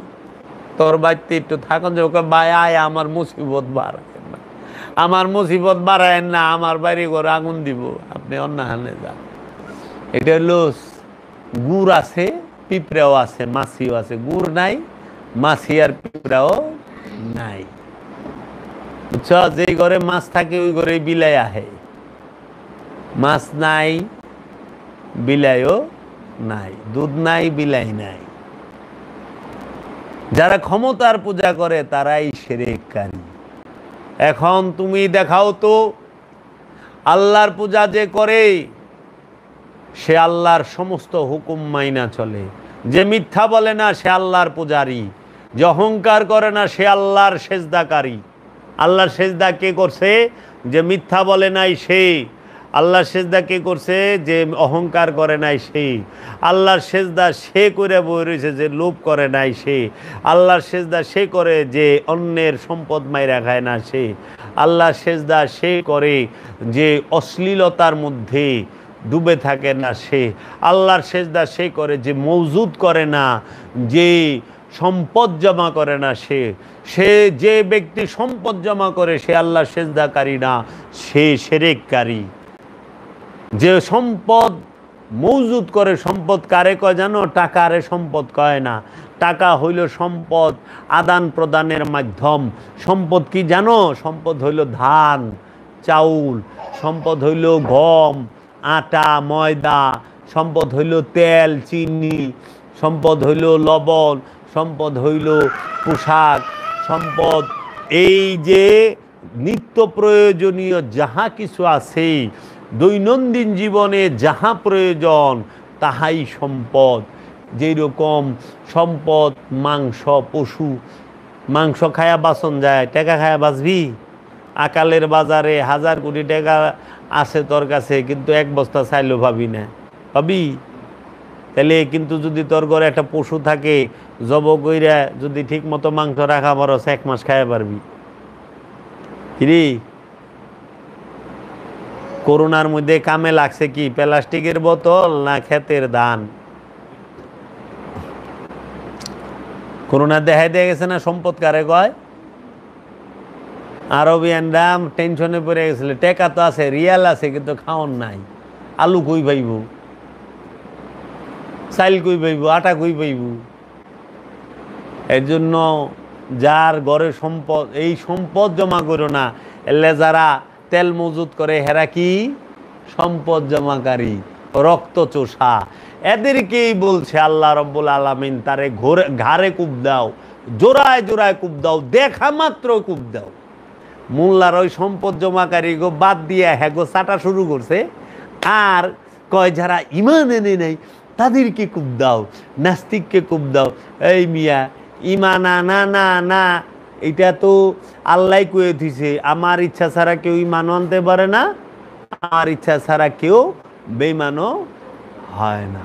তোর বাড়িতে একটু থাকুন যে, ওকে ভাই আয় আমার মুসিবত বাড়ায় না, আমার মুসিবত বাড়ায় না, আমার বাড়ি ঘরে আগুন দিব, আপনি অন্য হানে যান। এটা হলো গুড় আছে, পিঁপড়াও আছে, মাছিও আছে। গুড় নাই, মাছি আর পিঁপড়াও নাই। বুঝছ, যেই ঘরে মাছ থাকে ওই ঘরে বিলাই আহে, মাছ নাই বিলাইও নাই, দুধ নাই বিলাই নাই। যারা ক্ষমতার পূজা করে তারাই শিরককারী। এখন তুমি দেখাও তো, আল্লাহর পূজা যে করে সে আল্লাহর সমস্ত হুকুম মাইনা চলে। যে মিথ্যা বলে না সে আল্লাহর পূজারী, যে অহংকার করে না সে আল্লাহর সেজদাকারী। আল্লাহর সেজদা কে করছে? যে মিথ্যা বলে নাই সে। আল্লাহর সেজদা কে করছে? যে অহংকার করে নাই সে। আল্লাহর সেজদা সে করে বই রয়েছে যে লোভ করে নাই সে। আল্লাহর সেজদা সে করে যে অন্যের সম্পদ মাইরা খায় না সে। আল্লাহর সেজদা সে করে যে অশ্লীলতার মধ্যে ডুবে থাকে না সে। আল্লাহর সেজদা সে করে যে মওজুদ করে না, যে সম্পদ জমা করে না সে। সে যে ব্যক্তি সম্পদ জমা করে সে আল্লাহর সেজদাকারী না, সে শিরককারী। যে সম্পদ মওজুদ করে, সম্পদ কারে কয় জানো? টাকারে সম্পদ কয় না। টাকা হইল সম্পদ আদান প্রদানের মাধ্যম। সম্পদ কি জানো? সম্পদ হইল ধান, চাউল, সম্পদ হইল গম, আটা, ময়দা, সম্পদ হইল তেল, চিনি, সম্পদ হইল লবণ, সম্পদ হইল পোশাক, সম্পদ এই যে নিত্য প্রয়োজনীয় যাহা কিছু আছে, দৈনন্দিন জীবনে যাহা প্রয়োজন তাহাই সম্পদ। যেই রকম সম্পদ মাংস, পশু, মাংস খায়া বাঁচন যায়, টাকা খায়া বাঁচবি? আকালের বাজারে 1000 কোটি টাকা আছে তোর কাছে, কিন্তু এক বস্তা চাইলেও পাবি না, পাবি? তাহলে কিন্তু যদি তোর ঘরে একটা পশু থাকে, জব কইরা যদি ঠিক মতো মাংস রাখা পারো 1 মাস খাইয়া পারবি। কিরে, করোনার মধ্যে কামে লাগছে কি? প্লাস্টিকের বোতল না ক্ষেতের ধান? করোনা দেখাই দিয়ে গেছে না সম্পদ কারে কয়? আরবিয়ানরা টেনশনে পড়ে গেছিল, টেকা তো আছে, রিয়াল আছে, কিন্তু খাওয়ান নাই। আলু কই পাইব, চাইল কই পাইব, আটা কই পাইব? এর জন্য যার ঘরে সম্পদ, এই সম্পদ জমা করো না। এলে যারা তেল মজুদ করে হেরা কি? সম্পদ জমাকারী, রক্ত চোষা। এদেরকেই বলছে আল্লাহ রব্বুল আলামিন, তারে ঘাড়ে কূপ দাও, জোড়ায় জোড়ায় কূপ দাও, দেখা মাত্র কূপ দাও। মোল্লার ওই সম্পদ জমাকারী গো বাদ দিয়ে হ্যাগো চাটা শুরু করছে, আর কয় যারা ইমান এনে নেই তাদেরকে কূপ দাও, নাস্তিককে কূপ দাও। এই মিয়া, ইমান আনা না না, এটা তো আল্লাহ কয়ে দিছে, আমার ইচ্ছা ছাড়া কেউ ইমান আনতে পারে না, আমার ইচ্ছা ছাড়া কেউ বেঈমানও হয় না।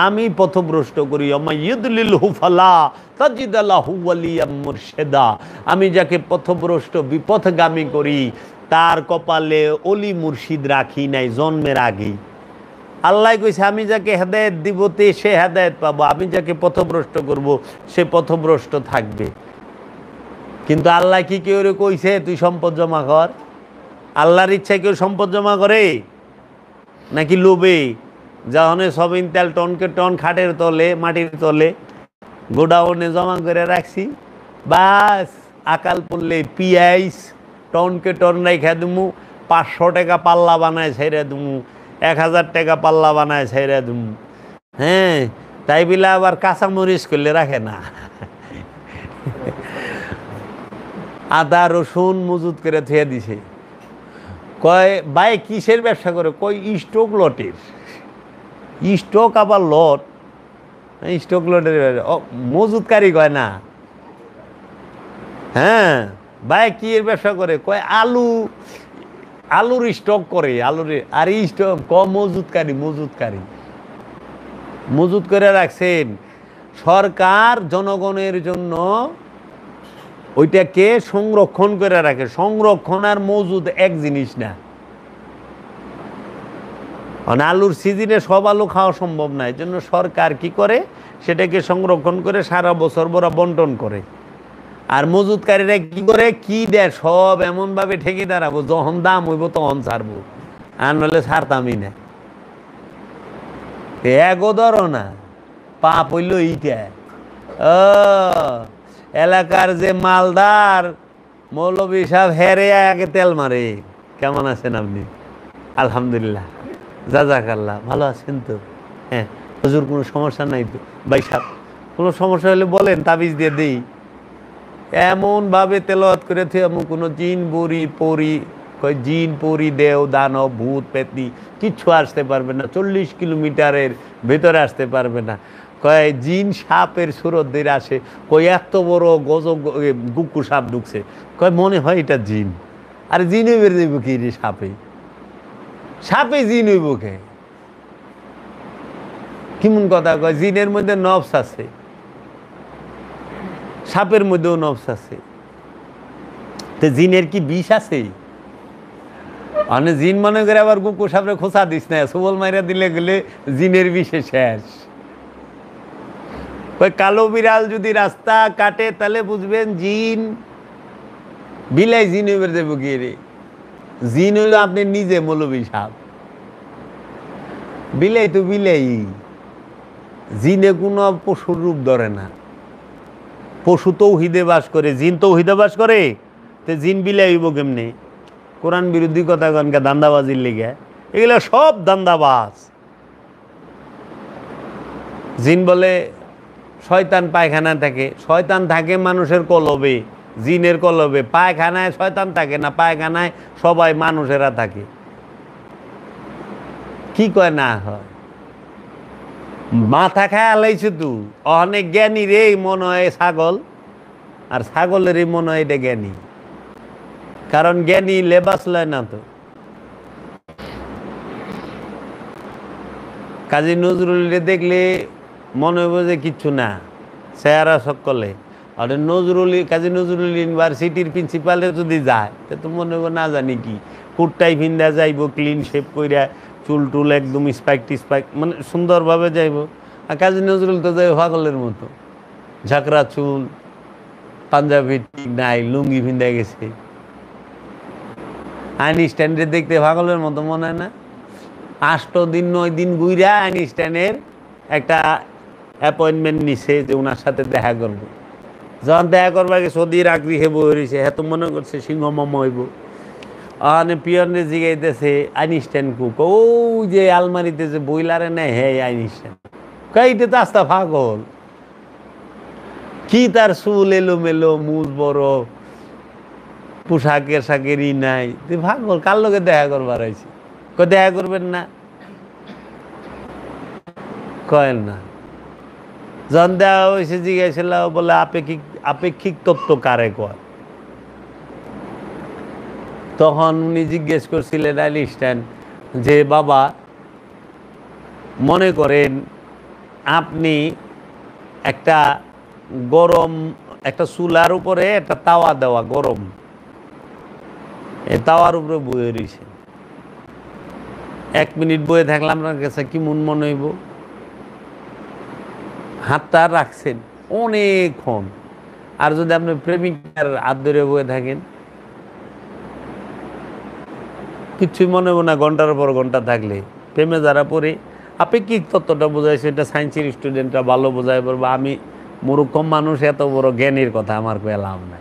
আমি পথভ্রষ্ট করি, ইয়াদলিলহু ফালা তাজিদ লাহু ওয়ালিয়াম মুরশিদা, আমি যাকে পথভ্রষ্ট বিপথগামী করি তার কপালে অলি মুর্শিদ রাখি নাই জন্মের আগেই। আল্লাহ কইছে আমি যাকে হেদায়েত দিব তে সে হেদায়েত পাবো, আমি যাকে পথভ্রষ্ট করব সে পথভ্রষ্ট থাকবে। কিন্তু আল্লাহ কি কেউ কইছে তুই সম্পদ জমা কর? আল্লাহর ইচ্ছায় কেউ সম্পদ জমা করে নাকি লোভে? যখন সবিন তেল টনকে টন খাটের তলে মাটির তলে গোডাউনে জমা করে রাখছি, বাস আকাল পড়লে পিয়াইস টনকে টন রেখে দিমু, 500 টাকা পাল্লা বানায় ছেড়ে দিমু, 1000 টাকা পাল্লা বানায় ছেড়ে দিমু। হ্যাঁ, তাই বলে আবার কাঁচামরিচ করলে রাখে না, আদা রসুন মজুত করে থুয়ে দিছে। কয় ভাই কিসের ব্যবসা করে? কই স্টক লটের। স্টক আবার লট, স্টক লটের মজুতকারী কয় না। হ্যাঁ ভাই কি এর ব্যবসা করে? কয় আলুর স্টক করে, আলুর। আর স্টক মজুতকারী, মজুত করে রাখছেন। সরকার জনগণের জন্য ওইটাকে সংরক্ষণ করে রাখে। সংরক্ষণ আর মজুদ এক জিনিস না। আলুর সিজনে সব আলু খাওয়া সম্ভব না, এই জন্য সরকার কি করে সেটাকে সংরক্ষণ করে সারা বছর ওরা বন্টন করে। আর মজুতকারীরা কি করে, কি দেয় সব এমনভাবে ঠেকে দাঁড়াবো, যখন দাম হইব তখন ছাড়বো, আর নাহলে ছাড়তামই না। এগো ধরো না, পাপ হইল এইটা। এলাকার যে মালদার মৌলবী সাহেব হেরে আগে তেল মারে। কেমন আছেন আপনি? আলহামদুলিল্লাহ, জাযাকাল্লাহ, ভালো আছেন তো? হ্যাঁ হুজুর কোনো সমস্যা নাই তো? ভাই সাহেব কোনো সমস্যা হলে বলেন, তাবিজ দিয়ে দিই। এমনভাবে তেলাওয়াত করে আমি কোনো জিন বুড়ি পরি, জিন পরি দেও দানব ভূত পেতনি কিচ্ছু আসতে পারবে না, 40 কিলোমিটারের ভেতরে আসতে পারবে না। কয় জিন সাপের সুরত দিয়ে আসে। কই এত বড় গুকু সাপ ঢুকছে। কয় মনে হয় এটা জিন। আর জিন হইবে দেব কি রে? সাপে জিন হইব কে? কেমন কথা কয়? জিনের মধ্যে নফস আছে, সাপের মধ্যেও নফস আছে। তো জিনের কি বিষ আছে? জিন মনে করে আবার কুকুর সাপরে খোঁচা দিস না, সবল মাইরা দিলে গেলে জিনের বিষে শেষ। কালো বিড়াল যদি রাস্তা কাটে তাহলে বুঝবেন জিন। বিলাই জিন হইবে দেব কি রে? জিন হইল আপনি নিজে মৌলবী সাহেব। বিলাই তো বিলাই, জিনে কোনো পশুর রূপ ধরে না। পশু তৌহিদে বাস করে, জিন তৌহিদে বাস করে, তো জিন বিলাই হইব কেমনে? কোরআন বিরোধী কথা কনকে দান্দাবাজির লেগে, এগুলো সব দান্দাবাজ। জিন বলে শয়তান পায়খানা থাকে, শয়তান থাকে মানুষের কলবে, জিনের কলবে। পায়খানায় শয়তান থাকে না, পায়খানায় সবাই মানুষেরা থাকে। কি কয় না হয়? মাথা খায় আলাইছে তু। অনেক জ্ঞানী রে মনে হয় ছাগল, আর ছাগলেরই মনে হয় এটা জ্ঞানী। কারণ জ্ঞানী লেবাস লয় না তো। কাজী নজরুলকে দেখলে মনে হইব যে কিচ্ছু না, চেহারা সকলে। আর কাজী নজরুল ইউনিভার্সিটির প্রিন্সিপালে যদি যায় তো মনে হইব না জানি কি, কুটটাই ভিন্দা যাইব, ক্লিন শেপ কইরা, চুল টুল একদম স্পাইক টিস্পাইক, মানে সুন্দরভাবে যাইব। আর কাজী নজরুল তো যাই পাগলের মতো, ঝাঁকড়া চুল, পাঞ্জাবি ঠিক নাই, লুঙ্গি ভিন্দা গেছে। আইনস্টাইনরে দেখতে পাগলের মতো মনে হয় না? 8 দিন 9 দিন ঘুরা আইনস্টাইনের একটা অ্যাপয়েন্টমেন্ট নিছে যে ওনার সাথে দেখা করবো। যখন দেখা করবার গেছে ওদের আগ্রী হেব হয়েছে, হ্যাঁ তো মনে করছে সিংহ মামা হইব। ওখানে পিয়নে জিগাইতেছে আইনস্টাইন কুক, ও যে আলমারিতে যে বইলারে নেয়, হ্যাঁ আইনস্টাইন। কাইতে তো আস্তা পাগল। কি তার চুল এলো মেলো, মুজ বড়, পোশাকের শাকেরই নাই, তুই পাগল। কার লোকে দেখা করবার হয়েছে? কয় দেখা করবেন না, কয়েন না। যখন দেওয়া হয়েছে জিজ্ঞাসা বলে আপেক্ষিক তত্ত্ব কারে কয়? তখন উনি জিজ্ঞেস করছিলেন আইনস্টাইন যে বাবা মনে করেন আপনি একটা গরম একটা চুলার উপরে একটা তাওয়া দেওয়া গরম, এই তাওয়ার উপরে বয়ে রয়েছে, 1 মিনিট বয়ে থাকলে আপনার কাছে কি মনে হইব? হাতটা রাখছেন অনেকক্ষণ। আর যদি আপনি প্রেমিকার হাত ধরে বয়ে থাকেন, কিছুই মনে হবো না। ঘন্টার পর ঘন্টা থাকলে প্রেমে যারা পড়ে, আপেক্ষিক তত্ত্বটা বোঝাইছে, এটা সায়েন্সের স্টুডেন্টরা ভালো বোঝায় পারবো। আমি মূর্খ মানুষ, এত বড় জ্ঞানীর কথা আমার পেলাম না।